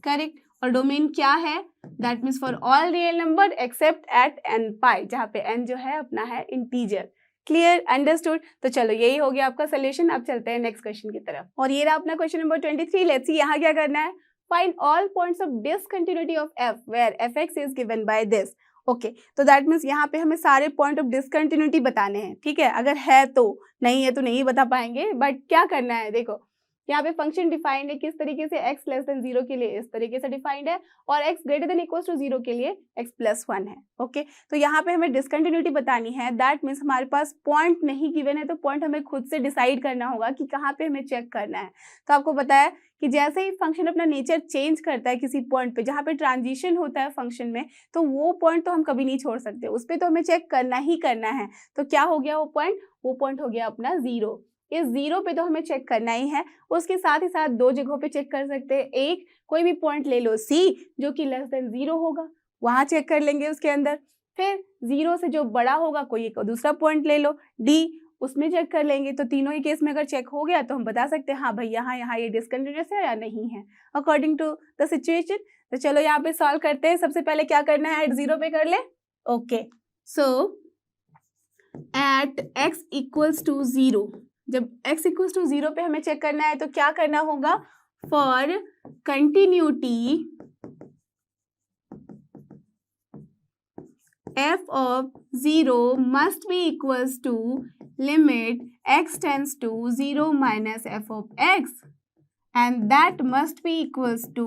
correct. और डोमेन क्या है, that means for all real number except eight n पाई, जहाँ पे n जो है अपना है इंटीजर, क्लियर, अंडरस्टूड। तो चलो यही हो गया आपका सोल्यूशन। अब चलते हैं नेक्स्ट क्वेश्चन की तरफ, और ये रहा अपना क्वेश्चन नंबर 23। लेट्स सी यहाँ क्या करना है, find all points of discontinuity of f where fx is given by this. Okay, तो दैट मीन्स यहाँ पे हमें सारे पॉइंट ऑफ डिसकंटिन्यूटी बताने हैं, ठीक है। अगर है तो, नहीं है तो नहीं बता पाएंगे, बट क्या करना है, देखो यहाँ पे फंक्शन डिफाइंड है किस तरीके से, x लेस देन 0 के लिए इस तरीके से डिफाइंड है, और x greater than equals to 0 के लिए x प्लस 1 है। ओके, तो यहाँ पे हमें डिसकंटिन्यूटी बतानी है, दैट मीन्स हमारे पास पॉइंट नहीं गिवन है, तो पॉइंट हमें खुद से डिसाइड करना होगा कि कहाँ पे हमें चेक करना है। तो आपको पता है कि जैसे ही फंक्शन अपना नेचर चेंज करता है किसी पॉइंट पे, जहाँ पे ट्रांजिशन होता है फंक्शन में, तो वो पॉइंट तो हम कभी नहीं छोड़ सकते, उस पर तो हमें चेक करना ही करना है। तो क्या हो गया वो पॉइंट हो गया अपना 0। इस 0 पे तो हमें चेक करना ही है। उसके साथ ही साथ 2 जगहों पे चेक कर सकते हैं। एक, कोई भी पॉइंट ले लो C जो कि लेस देन 0 होगा, वहाँ चेक कर लेंगे उसके अंदर। फिर 0 से जो बड़ा होगा कोई एक दूसरा पॉइंट ले लो D, उसमें चेक कर लेंगे। तो तीनों ही केस में अगर चेक हो गया तो हम बता सकते हैं हाँ भाई यहाँ ये डिसकंटिन्यूअस है या नहीं है, अकॉर्डिंग टू द सिचुएशन। तो चलो यहाँ पे सॉल्व करते हैं। सबसे पहले क्या करना है, एट 0 पे कर ले। Okay, so at x equals to 0, जब x इक्वल्स टू 0 पे हमें चेक करना है तो क्या करना होगा, for continuity f of 0 must be equals to limit x tends to 0 minus f of x, and that must be equals to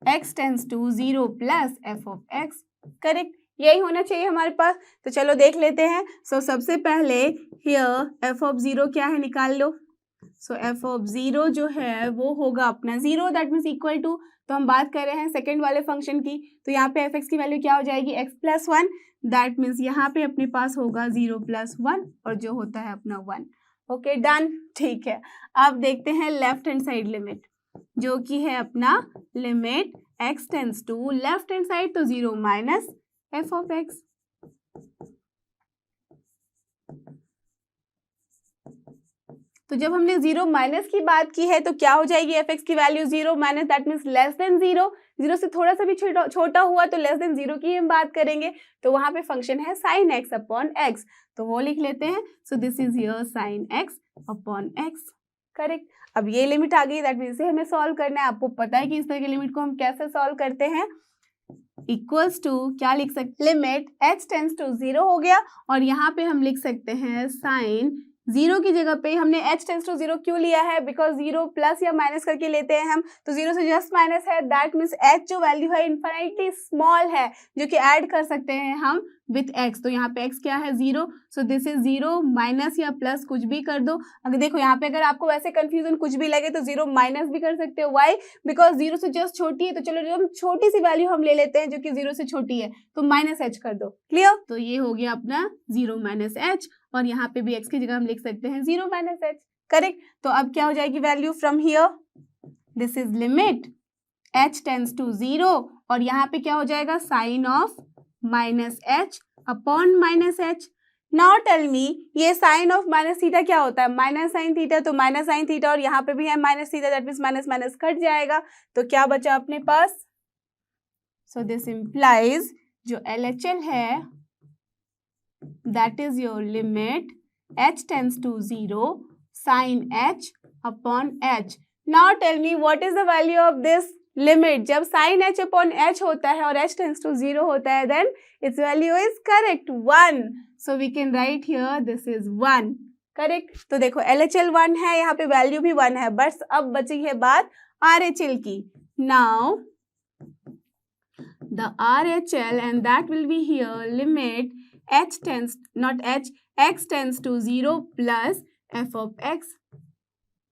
x tends to 0 plus f of x। Correct, यही होना चाहिए हमारे पास। तो चलो देख लेते हैं। सो सबसे पहले हियर f of 0 क्या है निकाल लो। सो f of 0 जो है वो होगा अपना 0, दैट मीन्स इक्वल टू, तो हम बात कर रहे हैं सेकेंड वाले फंक्शन की, तो यहाँ पे f(x) की वैल्यू क्या हो जाएगी, x प्लस 1, दैट मीन्स यहाँ पे अपने पास होगा 0 प्लस 1 और जो होता है अपना 1। ओके डन, ठीक है। अब देखते हैं लेफ्ट हैंड साइड लिमिट, जो कि है अपना limit x tends to left hand side तो 0 माइनस f of x। तो जब हमने 0 माइनस की बात की है तो क्या हो जाएगी, f(x) की value 0 minus, that means less than 0। 0 से थोड़ा सा भी छोटा हुआ तो लेस देन 0 की हम बात करेंगे। तो वहां पे फंक्शन है sin x अपॉन x, तो वो लिख लेते हैं। So this is here sin x upon x। Correct, अब ये लिमिट आ गई, दैट मीन्स इसे हमें सॉल्व करना है। आपको पता है कि इस तरह की लिमिट को हम कैसे सॉल्व करते हैं, इक्वल्स टू क्या लिख सकते, लिमिट h टेंड्स टू 0 हो गया, और यहाँ पे हम लिख सकते हैं साइन 0 की जगह पे हमने h टेंड्स टू 0 क्यों लिया है, बिकॉज 0 प्लस या माइनस करके लेते हैं हम, तो 0 से जस्ट माइनस है, दैट मीन्स h जो वैल्यू है इनफाइनाइटली स्मॉल है, जो कि ऐड कर सकते हैं हम विथ x। तो यहाँ पे x क्या है 0, सो दिस इज 0 माइनस या प्लस कुछ भी कर दो। अगर देखो यहाँ पे अगर आपको वैसे कंफ्यूजन कुछ भी लगे तो 0 माइनस भी कर सकते हो, वाई, बिकॉज 0 से जस्ट छोटी है। तो चलो हम छोटी सी वैल्यू हम ले लेते हैं जो कि 0 से छोटी है, तो माइनस h कर दो। क्लियर, तो ये हो गया अपना 0 माइनस h, और यहाँ पे भी x की जगह हम लिख सकते हैं 0 माइनस h। करेक्ट, तो अब क्या हो जाएगी value from here, this is limit h tends to 0, और यहाँ पे क्या हो जाएगा sine of minus h upon minus h। Now tell me, ये साइन ऑफ माइनस थीटा क्या होता है, माइनस साइन थीटा, तो माइनस साइन थीटा, और यहाँ पे भी है minus theta, that means minus minus cut जाएगा, तो क्या बचा अपने पास। सो दिस इंप्लाइज जो LHL है, that is your limit h tends to 0 sine h upon h। Now tell me what is the value of this limit, जब sine h upon h होता है और h टेंड्स टू 0 होता है, then its value is correct 1। So we can write here this is 1। Correct, तो देखो LHL 1 है, यहाँ पे वैल्यू भी 1 है, बस अब बची है बात RHL की। Now the RHL and that will be here limit h tends, not h, x tends to 0 plus f of x।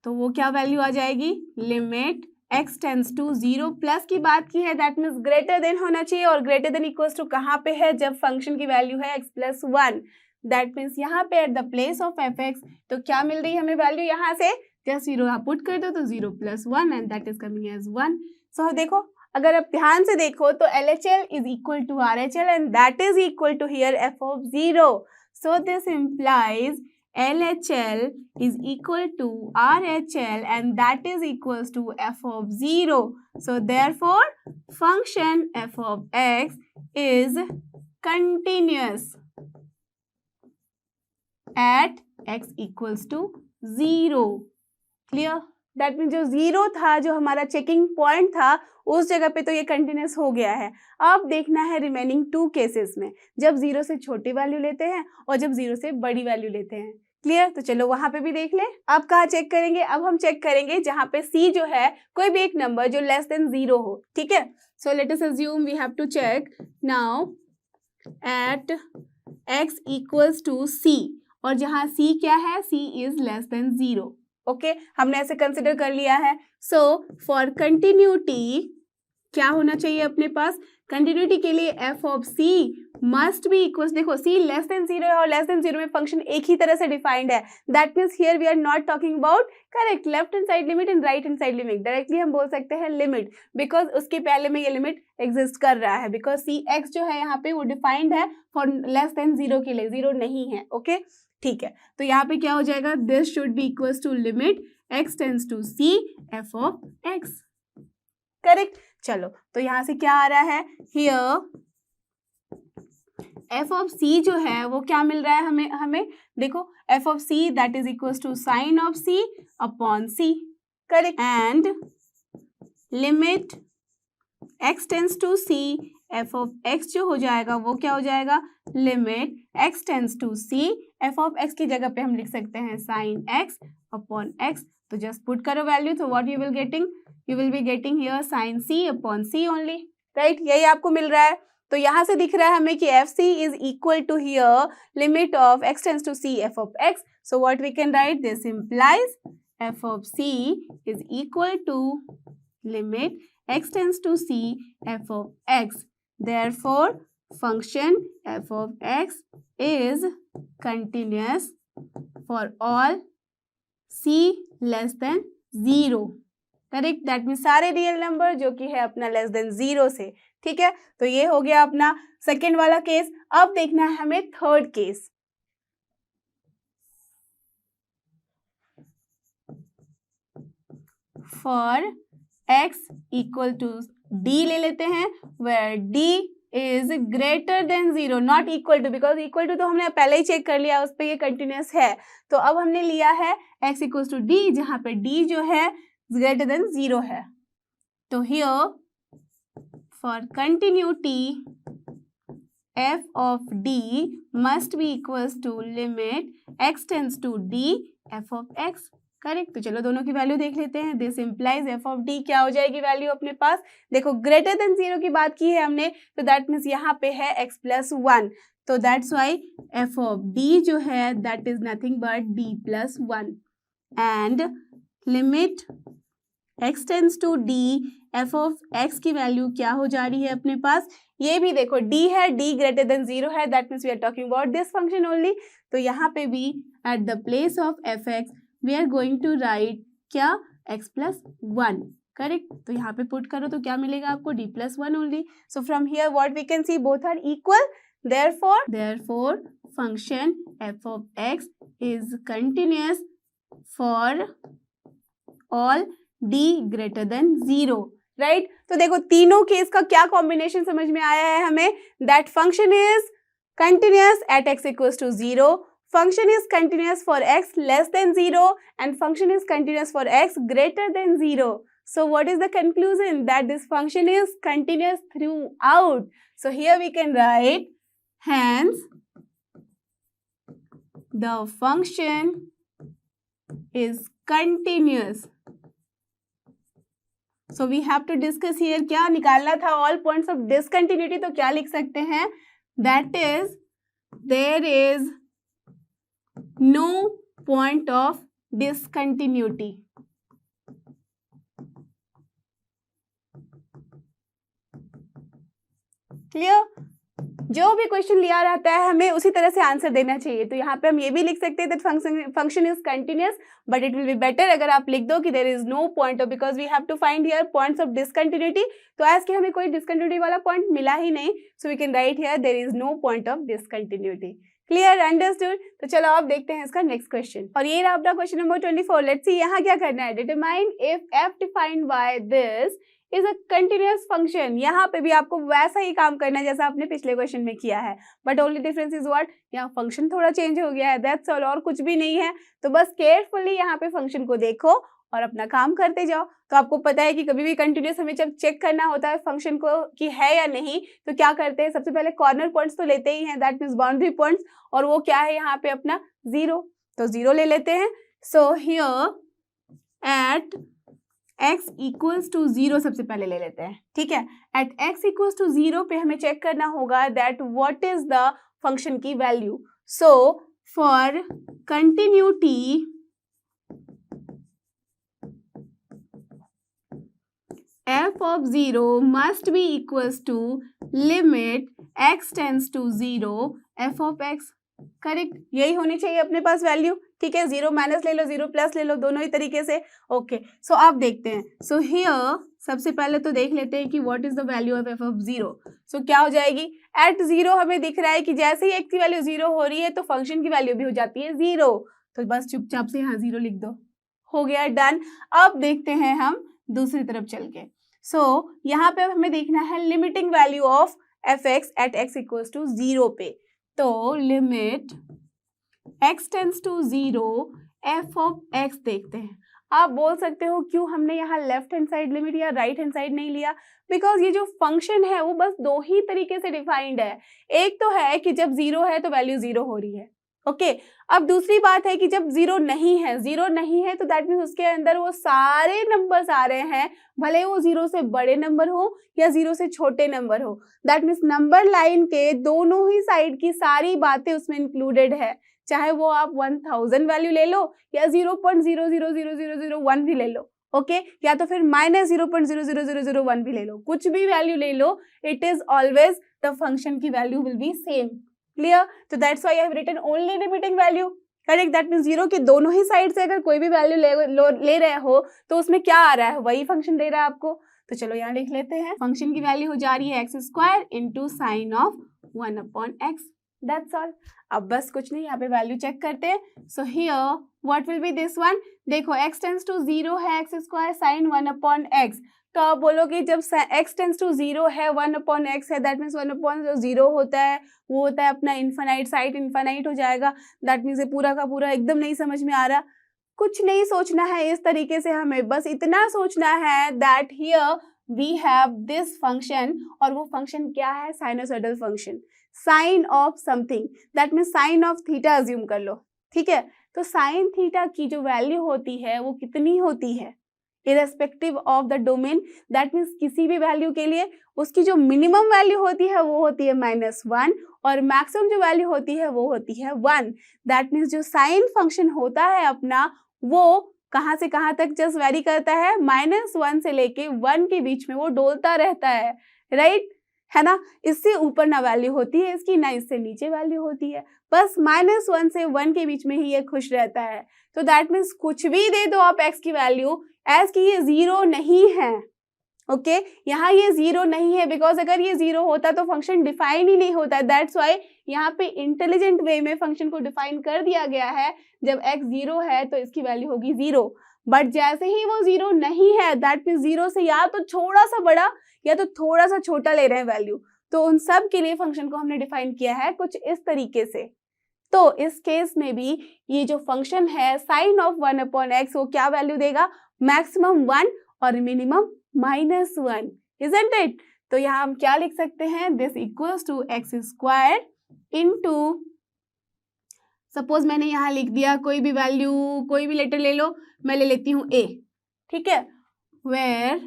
तो वो क्या वैल्यू आ जाएगी, limit x tends to 0 plus की बात की है, दैट मीन्स ग्रेटर देन होना चाहिए, और ग्रेटर देन इक्वल्स टू कहाँ पे है, जब फंक्शन की वैल्यू है x प्लस 1, दैट मीन्स यहाँ पे eight the place of fx, तो क्या मिल रही है हमें वैल्यू, यहाँ से जस्ट 0 आप पुट कर दो तो 0 plus 1 and that is coming as 1। सो देखो, अगर आप ध्यान से देखो तो LHL is equal to RHL and that is equal to here f of 0. So this implies LHL is equal to RHL and that is equals to f of 0. So therefore function f of x is continuous at x equals to 0. Clear? That mean जो 0 था, जो हमारा checking point था, उस जगह पे तो ये कंटिन्यूस हो गया है। अब देखना है रिमेनिंग 2 केसेस में, जब 0 से छोटी वैल्यू लेते हैं और जब 0 से बड़ी वैल्यू लेते हैं। क्लियर, तो चलो वहां पे भी देख ले। अब कहाँ चेक करेंगे, अब हम चेक करेंगे जहां पे C जो है कोई भी एक नंबर जो लेस देन 0 हो। ठीक है, so let us assume we have to check now at x equals to C, और जहां C क्या है, C is less than 0। Okay हमने ऐसे कंसिडर कर लिया है। सो फॉर कंटिन्यूटी क्या होना चाहिए अपने पास, कंटिन्यूटी के लिए F of C must be equal, देखो सी लेस देन 0 है और लेस देन 0 में फंक्शन एक ही तरह से डिफाइंड है, that means here we are not talking about correct left hand side limit and right hand side limit, directly हम बोल सकते हैं लिमिट, बिकॉज उसके पहले में ये लिमिट एग्जिस्ट कर रहा है, बिकॉज सी एक्स जो है यहाँ पे वो डिफाइंड है फॉर लेस देन 0 के लिए, 0 नहीं है। ओके ठीक है, तो यहाँ पे क्या हो जाएगा, this should be equal to limit X tends to C F of X, correct. चलो तो यहां से क्या आ रहा है, हियर एफ ऑफ सी जो है वो क्या मिल रहा है हमें देखो F of C that is equal to sine of C upon C, correct, and limit X tends to C F of X जो हो जाएगा वो क्या हो जाएगा, limit X tends to C F of X की जगह पे हम लिख सकते हैं साइन एक्स अपॉन एक्स, तो जस्ट पुट करो वैल्यू, तो what you will be getting here sin c upon c only, right, यही आपको मिल रहा है। तो यहाँ से दिख रहा है हमें कि fc is equal to here limit of x tends to c f of x, so what we can write, this implies f of c is equal to limit x tends to c f of x, therefore function f of x is continuous for all c less than 0, correct, that mean सारे real number जो कि है अपना less than 0 से, ठीक है। तो ये हो गया अपना सेकेंड वाला केस। अब देखना है हमें third case. For x equal to d ले लेते हैं, where d is greater than 0, not equal to, because equal to तो हमने पहले ही चेक कर लिया, उस पर ये कंटिन्यूस है। तो अब हमने लिया है x इक्वल टू d, जहां पे d जो है greater than 0 है। तो here for continuity f of d must be equals to limit x tends to d f of x, correct. तो चलो दोनों की वैल्यू देख लेते हैं। This implies F of D क्या हो जाएगी वैल्यू अपने पास, देखो ग्रेटर देन 0 की बात की है हमने, तो दैट मीन्स यहाँ पे है x प्लस 1, तो that's why F of D जो है that is nothing but d plus 1, and limit x tends to d f of x की वैल्यू क्या हो जा रही है अपने पास, ये भी देखो d है, d ग्रेटर देन 0 है, that means we are talking about this function only. तो यहाँ पे भी at the place of F X we are going to write क्या, x प्लस 1, करेक्ट। तो यहाँ पे पुट करो तो क्या मिलेगा आपको, d plus 1 only. So from here what we can see, both are equal, therefore function f of x is continuous for all d greater than 0, right. तो देखो तीनों केस का क्या कॉम्बिनेशन समझ में आया है हमें, that function is continuous at x equals to 0, function is continuous for x less than 0 and function is continuous for x greater than 0। So what is the conclusion, that this function is continuous throughout. So here we can write, hence the function is continuous. So we have to discuss here, क्या निकालना था, all points of discontinuity, तो क्या लिख सकते हैं, that is there is no point of discontinuity. Clear, जो भी क्वेश्चन लिया रहता है हमें उसी तरह से आंसर देना चाहिए। तो यहाँ पे हम ये भी लिख सकते हैं that function is continuous, but it will be better अगर आप लिख दो कि there is no point of, because we have to find here points of discontinuity. तो आज के हमें कोई डिसकंटिन्यूटी वाला पॉइंट मिला ही नहीं, so we can write here there is no point of discontinuity. Clear, understood. तो चलो अब देखते हैं इसका नेक्स्ट क्वेश्चन, और ये रहा अपना क्वेश्चन नंबर 24। लेट्स सी यहाँ क्या करना है, determine if f defined by this is a continuous function. यहाँ पे भी आपको वैसा ही काम करना है जैसा आपने पिछले क्वेश्चन में किया है, but only difference is what, यहाँ फंक्शन थोड़ा चेंज हो गया है, दैट्स ऑल, और कुछ भी नहीं है। तो बस केयरफुली यहाँ पे फंक्शन को देखो और अपना काम करते जाओ। तो आपको पता है कि कभी भी कंटिन्यूअस हमें जब चेक करना होता है फंक्शन को कि है या नहीं, तो क्या करते हैं, सबसे पहले कॉर्नर पॉइंट्स तो लेते ही हैं, दैट मीन्स बाउंड्री पॉइंट्स, और वो क्या है यहाँ पे अपना 0, तो 0 ले लेते हैं। So here at x equals to 0 सबसे पहले ले लेते हैं, ठीक है। एट x इक्वल्स टू 0 पे हमें चेक करना होगा that what is the function की value. So for continuity f of 0 must be equals to limit x tends to 0 f of x. Correct, यही होनी चाहिए अपने पास वैल्यू. ठीक है, 0 माइनस ले लो, 0 प्लस ले लो, दोनों ही तरीके से. ओके, सो अब देखते हैं. सो हियर सबसे पहले तो देख लेते हैं कि what is the value of f of 0. सो क्या हो जाएगी, एट 0 हमें दिख रहा है कि जैसे ही x की वैल्यू 0 हो रही है तो फंक्शन की वैल्यू भी हो जाती है 0. तो बस चुपचाप से यहाँ 0 लिख दो, हो गया, डन. अब देखते हैं हम दूसरी तरफ चल के. सो यहाँ पे हमें देखना है limiting value of F X at X equals to 0 पे. तो limit x tends to 0 f of x देखते हैं. आप बोल सकते हो क्यों हमने यहाँ लेफ्ट हैंड साइड लिमिट या राइट हैंड साइड नहीं लिया, बिकॉज ये जो फंक्शन है वो बस दो ही तरीके से डिफाइंड है. एक तो है कि जब 0 है तो वैल्यू 0 हो रही है. ओके, अब दूसरी बात है कि जब 0 नहीं है तो दैट मीन्स उसके अंदर वो सारे नंबर्स आ रहे हैं, भले वो 0 से बड़े नंबर हो या 0 से छोटे नंबर हो. दैट मीन्स नंबर लाइन के दोनों ही साइड की सारी बातें उसमें इंक्लूडेड है, चाहे वो आप 1000 वैल्यू ले लो या 0.000001 भी ले लो. ओके, या तो फिर -0.00001 भी ले लो, कुछ भी वैल्यू ले लो, it is always the function की value will be same. Clear? तो that's why I have written only limiting value. Correct, that means 0 के दोनों ही साइड से अगर कोई भी वैल्यू ले रहे हो तो उसमें क्या आ रहा है, वही फंक्शन दे रहा है आपको. तो चलो यहाँ लिख लेते हैं, फंक्शन की वैल्यू हो जा रही है x² into sine of 1/x. That's all. अब बस कुछ नहीं, यहाँ पे वैल्यू चेक करते हैं. So here what will B this one. देखो x टेंस टू 0 है x² साइन 1/x. तो आप बोलोगे जब x टेंस टू 0 है 1/x है, दैट मीन्स 1/0 होता है वो होता है अपना इन्फाइनाइट, साइड इन्फाइनाइट हो जाएगा. दैट मीन्स ये पूरा का पूरा एकदम नहीं समझ में आ रहा. कुछ नहीं सोचना है इस तरीके से, हमें बस इतना सोचना है that here we have this function, और वो फंक्शन क्या है, sinusoidal function, sine of something, that means sine of theta assume कर लो. ठीक है, तो साइन थीटा की जो वैल्यू होती है वो कितनी होती है, irrespective of the domain. That means किसी भी वैल्यू के लिए उसकी जो मिनिमम वैल्यू होती है वो होती है -1 और मैक्सिमम जो वैल्यू होती है वो होती है 1. दैट मीन्स जो साइन फंक्शन होता है अपना वो कहाँ से कहाँ तक जस्ट वेरी करता है, -1 से लेके 1 के बीच में वो डोलता रहता है. राइट है ना, इससे ऊपर ना वैल्यू होती है इसकी, ना इससे नीचे वैल्यू होती है, बस -1 से 1 के बीच में ही ये खुश रहता है. तो दैट मीन्स कुछ भी दे दो आप x की वैल्यू, एज कि ये 0 नहीं है. ओके, यहाँ ये 0 नहीं है, बिकॉज अगर ये 0 होता तो फंक्शन डिफाइन ही नहीं होता. दैट्स वाई यहाँ पे इंटेलिजेंट वे में फंक्शन को डिफाइन कर दिया गया है. जब x 0 है तो इसकी वैल्यू होगी 0, बट जैसे ही वो 0 नहीं है, दैट मीन्स 0 से या तो थोड़ा सा बड़ा या तो थोड़ा सा छोटा ले रहे हैं वैल्यू, तो उन सब के लिए फंक्शन को हमने डिफाइन किया है कुछ इस तरीके से. तो इस केस में भी ये जो फंक्शन है साइन ऑफ 1/x वो क्या वैल्यू देगा, मैक्सिमम 1 और मिनिमम -1, इजंट इट. तो यहाँ हम क्या लिख सकते हैं, this equals to x² into, suppose मैंने यहाँ लिख दिया कोई भी वैल्यू, कोई भी लेटर ले लो, मैं ले लेती हूँ a. ठीक है, वेयर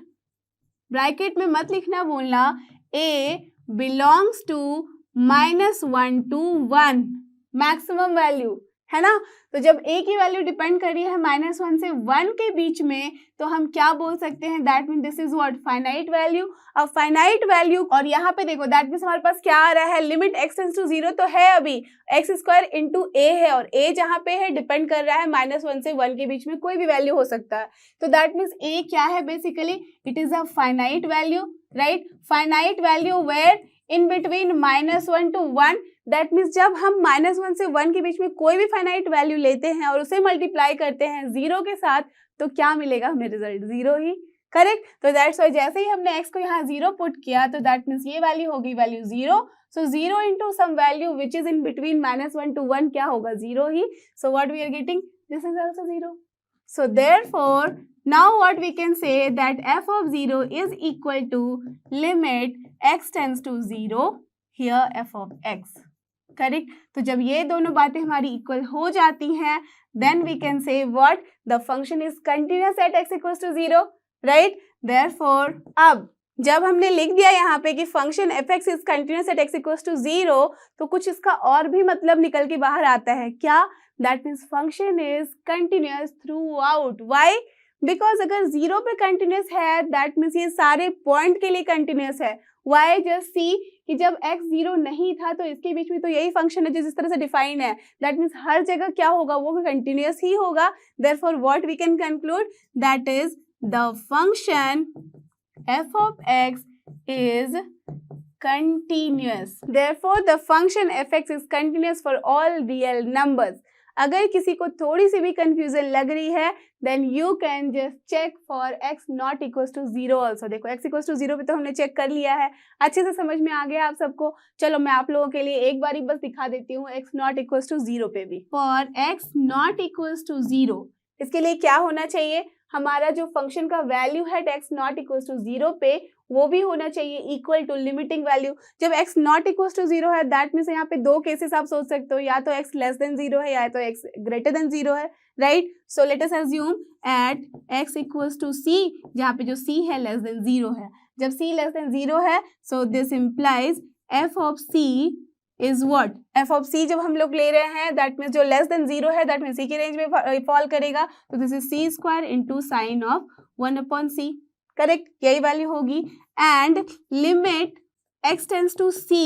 ब्रैकेट में मत लिखना, बोलना a belongs to -1 to 1 maximum value, है ना. तो जब a की वैल्यू डिपेंड कर रही है -1 से 1 के बीच में, तो हम क्या बोल सकते हैं, that mean this is what, finite value. अब फाइनाइट वैल्यू, और यहाँ पे देखो दैट मीन्स हमारे पास क्या आ रहा है, लिमिट x टेंस टू 0 तो है अभी, x² इंटू a है, और a जहाँ पे है डिपेंड कर रहा है -1 से 1 के बीच में कोई भी वैल्यू हो सकता है. तो दैट मीन्स a क्या है, basically it is a finite value. Right, finite value where in between -1 to 1. That means जब हम -1 से 1 के बीच में कोई भी फाइनाइट वैल्यू लेते हैं और उसे मल्टीप्लाई करते हैं 0 के साथ, तो क्या मिलेगा हमें रिजल्ट, 0 ही. करेक्ट. तो दैट्स वाई जैसे ही हमने x को यहाँ 0 पुट किया तो दैट मीन्स ये वैल्यू होगी value 0. So 0 into some value which is in between -1 to 1 क्या होगा, 0 ही. So what we are getting, this is also 0. So therefore now what we can say that f of 0 is equal to limit x tends to 0 here f of x. Correct. तो जब ये दोनों बातें हमारी equal हो जाती हैं, then we can say what, the function is continuous at x equals to 0. right, therefore अब जब हमने लिख दिया यहाँ पे कि function f(x) is continuous at x equals to 0, तो कुछ इसका और भी मतलब निकल के बाहर आता है. क्या, that means function is continuous throughout. Why? Because अगर 0 पे कंटिन्यूस है दैट मीन्स ये सारे पॉइंट के लिए कंटिन्यूस है। वाई जस्ट सी कि जब x 0 नहीं था तो इसके बीच में तो यही फंक्शन है जो जिस तरह से डिफाइन है, दैट मीन्स हर जगह क्या होगा, वो कंटिन्यूस ही होगा। Therefore what we can conclude, that is the function f of x is continuous. Therefore the function f(x) is continuous for all real numbers. अगर किसी को थोड़ी सी भी कंफ्यूजन लग रही है then you can just check for x not equals to 0 also. देखो x equals to 0 पे तो हमने चेक कर लिया है, अच्छे से समझ में आ गया आप सबको। चलो मैं आप लोगों के लिए एक बारी बस दिखा देती हूँ x नॉट इक्वल्स टू 0 पे भी। For x not equals to 0 इसके लिए क्या होना चाहिए, हमारा जो फंक्शन का वैल्यू है x नॉट इक्वल्स टू 0 पे वो भी होना चाहिए इक्वल टू लिमिटिंग वैल्यू। जब x नॉट इक्वल्स टू 0 है दैट मीन्स यहाँ पे दो केसेस आप सोच सकते हो, या तो x लेस देन 0 है या तो x ग्रेटर देन 0 है, right. So let us assume at x equals to c, जहाँ पे जो c है लेस देन 0 है। जब c लेस देन 0 है so this implies f of c is what, f of c जब हम लोग ले रहे हैं दैट मीन्स जो लेस देन 0 है दैट मीन्स c की रेंज में फॉल करेगा, तो this is c square into sine of 1/c, correct, यही वैल्यू होगी। And limit x tends to c,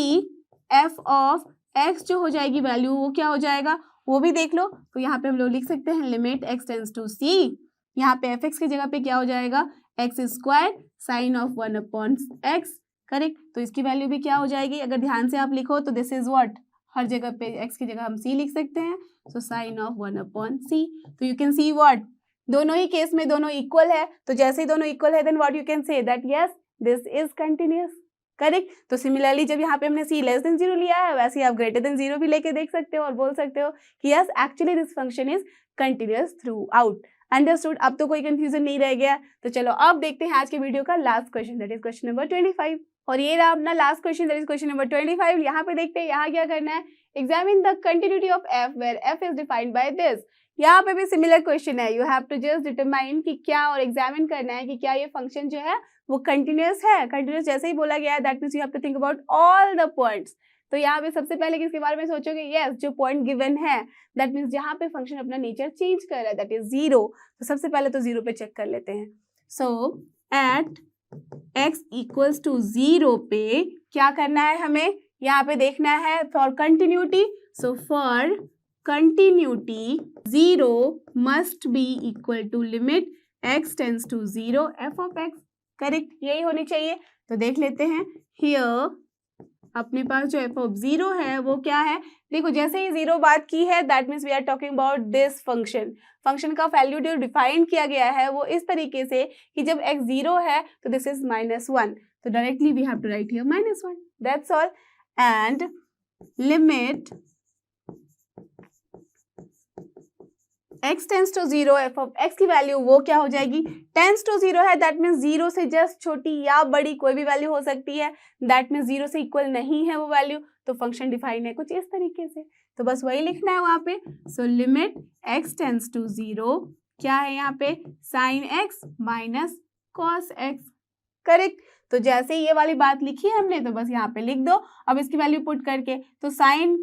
f of x जो हो जाएगी वैल्यू वो क्या हो जाएगा वो भी देख लो। तो यहाँ पे हम लोग लिख सकते हैं limit x tends to c, यहाँ पे fx की जगह पे क्या हो जाएगा x square sine of 1/x, correct. तो इसकी वैल्यू भी क्या हो जाएगी, अगर ध्यान से आप लिखो तो दिस इज व्हाट, हर जगह पे x की जगह हम c लिख सकते हैं, सो साइन ऑफ 1/c। तो यू कैन सी व्हाट, दोनों ही केस में दोनों इक्वल है, तो जैसे ही दोनों इक्वल है then what you can say that yes this is continuous, correct. तो सिमिलरली जब यहाँ पे हमने c लेस देन 0 लिया है वैसे ही आप ग्रेटर देन 0 भी लेके देख सकते हो और बोल सकते हो कि yes actually this function is continuous through out. Understood, अब तो कोई कंफ्यूजन नहीं रह गया। तो चलो अब देखते हैं आज के वीडियो का last question, that is question number 25। और ये रहा अपना last question, that is question number 25। यहाँ पे देखते हैं यहाँ क्या करना है, examine the continuity of f where f is defined by this. यहाँ पे भी सिमिलर क्वेश्चन है, you have to just determine कि क्या, और एग्जामिन करना है कि क्या ये फंक्शन जो है वो कंटिन्यूअस है। कंटिन्यूअस जैसे ही बोला गया है that means you have to think about all the points. तो यहाँ पे सबसे पहले किसके बारे में सोचोगे, यस जो पॉइंट गिवन है दैट मीन्स जहाँ पे फंक्शन अपना नेचर चेंज कर रहा है दैट इज 0। तो सबसे पहले तो 0 पे चेक कर लेते हैं। सो एट x इक्वल्स टू 0 पे क्या करना है हमें, यहाँ पे देखना है for continuity. So for continuity 0 must be equal to limit x tends to 0 f of x, correct, यही होनी चाहिए। तो देख लेते हैं here अपने पास जो f of 0 है वो क्या है, देखो जैसे ही 0 बात की है that means we are talking about this function. Function का वैल्यू जो डिफाइन किया गया है वो इस तरीके से कि जब x 0 है तो दिस इज -1, तो directly we have to write here -1, that's all. And limit x tends to 0 f of x की वैल्यू वो क्या हो जाएगी, टेंस टू 0 है दैट मीन्स 0 से जस्ट छोटी या बड़ी कोई भी वैल्यू हो सकती है, दैट मीन्स 0 से इक्वल नहीं है वो वैल्यू, तो फंक्शन डिफाइन है कुछ इस तरीके से। तो बस वही लिखना है वहां पे। So limit x tends to 0 क्या है यहाँ पे, sine x minus cos x, correct. तो जैसे ये वाली बात लिखी है हमने तो बस यहाँ पे लिख दो। अब इसकी वैल्यू पुट करके तो साइन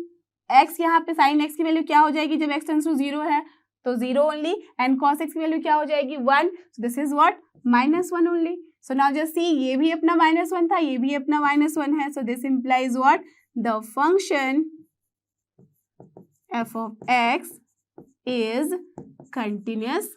x, यहाँ पे साइन x की वैल्यू क्या हो जाएगी जब x टेंस टू 0 है तो 0 ओनली, एंड cos x की वैल्यू क्या हो जाएगी 1, so this is what -1 only. So now just see, ये भी अपना -1 था, ये भी अपना -1 है, so this implies what, the function f of x is continuous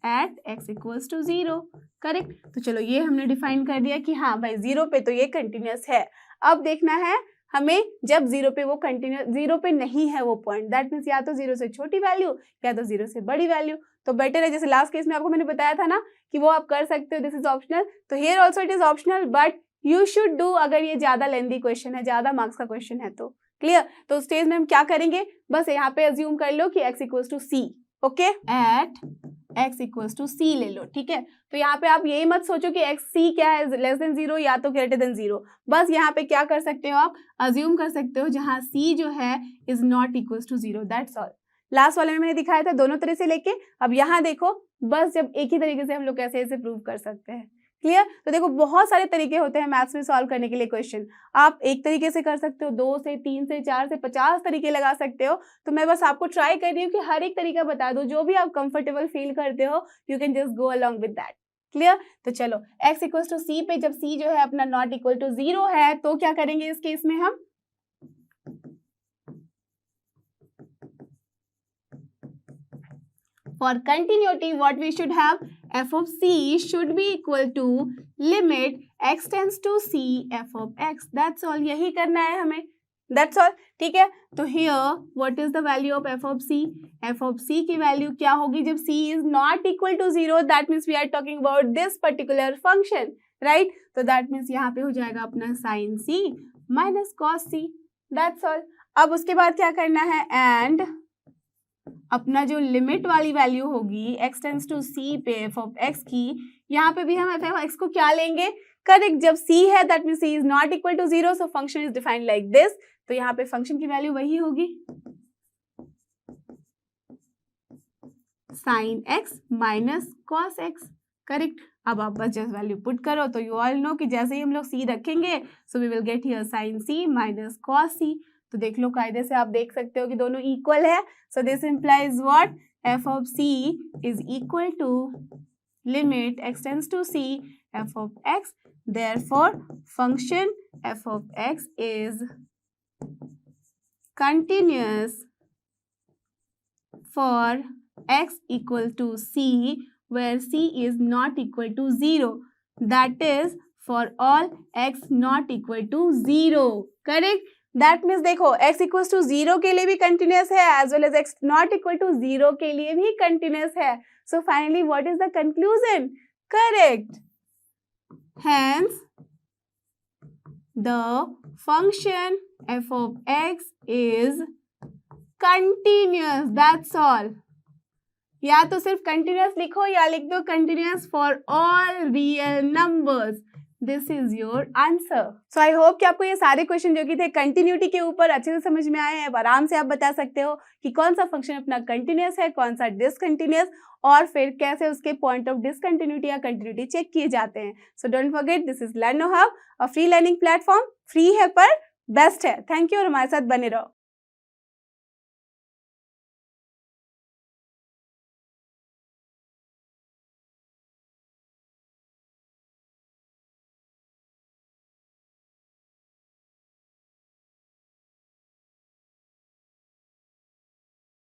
at x equals to 0, correct. तो चलो ये हमने डिफाइन कर दिया कि हाँ भाई 0 पे तो ये कंटिन्यूस है। अब देखना है हमें जब 0 पे वो कंटिन्यूस, 0 पे नहीं है वो पॉइंट, दैट मीन्स या तो 0 से छोटी वैल्यू या तो 0 से बड़ी वैल्यू। तो बेटर है, जैसे लास्ट केस में आपको मैंने बताया था ना कि वो आप कर सकते हो, दिस इज ऑप्शनल। तो here also it is optional but you should do अगर ये ज्यादा लेंथी क्वेश्चन है, ज्यादा मार्क्स का क्वेश्चन है तो। क्लियर। तो स्टेज में हम क्या करेंगे, बस यहाँ पे अज्यूम कर लो कि x equals to c, okay, at x equals to c ले लो, ठीक है। तो यहाँ पे आप यही मत सोचो कि x c क्या है, लेस देन 0 या तो ग्रेटर देन 0। बस यहाँ पे क्या कर सकते हो, आप अज्यूम कर सकते हो जहाँ c जो है is not equals to 0, that's all. Last वाले में मैंने दिखाया था दोनों तरह से लेके, अब यहाँ देखो बस जब एक ही तरीके से हम लोग कैसे ऐसे प्रूव कर सकते हैं। क्लियर? तो देखो बहुत सारे तरीके होते हैं मैथ्स में सॉल्व करने के लिए क्वेश्चन। आप एक तरीके से कर सकते हो, 2 से 3 से 4 से 50 तरीके लगा सकते हो। तो मैं बस आपको ट्राई कर रही हूँ कि हर एक तरीका बता दो, जो भी आप कंफर्टेबल फील करते हो you can just go along with that. Clear? तो चलो x इक्वल टू सी पे जब c जो है अपना नॉट इक्वल टू 0 है तो क्या करेंगे इस केस में हम? For continuity, what we should have, f of c should be equal to limit x tends to c f of x. That's all. यही करना है हमें. That's all. ठीक है. तो here, what is the value of f of c? f of c की value क्या होगी जब c is not equal to 0? That means we are talking about this particular function, right? तो that means यहाँ पे हो जाएगा अपना sin c minus cos c. That's all. अब उसके बाद क्या करना है? And अपना जो लिमिट वाली वैल्यू होगी x टेंड्स टू c पे f ऑफ x की, यहाँ पे भी हम f ऑफ x को क्या लेंगे? करेक्ट, जब c है that means c is not equal to 0, so function is defined like this. तो यहाँ पे फंक्शन की वैल्यू वही होगी sin x minus cos x। Correct, अब आप बस जस्ट वैल्यू पुट करो तो यू ऑल नो कि जैसे ही हम लोग c रखेंगे so we will get here sin c minus cos c। तो देख लो कायदे से आप देख सकते हो कि दोनों इक्वल है। So this implies what? f of c is equal to limit x tends to c f of x, therefore function f of x is continuous for x equal to c where c is not equal to 0, that is for all x not equal to 0. Correct? That means देखो x equals to 0 के लिए भी continuous है as well as x not equal to 0 के लिए भी continuous है। So finally what is the conclusion? Correct, hence the function f of x is continuous. That's all. या तो सिर्फ कंटिन्यूअस लिखो या लिख दो continuous for all real numbers. This is your answer. So I hope कि आपको ये सारे क्वेश्चन जो कि थे कंटिन्यूटी के ऊपर अच्छे से समझ में आए हैं। अब आराम से आप बता सकते हो कि कौन सा फंक्शन अपना कंटिन्यूअस है, कौन सा डिसकंटिन्यूअस, और फिर कैसे उसके पॉइंट ऑफ डिसकंटिन्यूटी या कंटिन्यूटी चेक किए जाते हैं। So don't forget, this is लर्नो hub, a free learning platform. Free है पर बेस्ट है। थैंक यू और हमारे साथ बने रहो।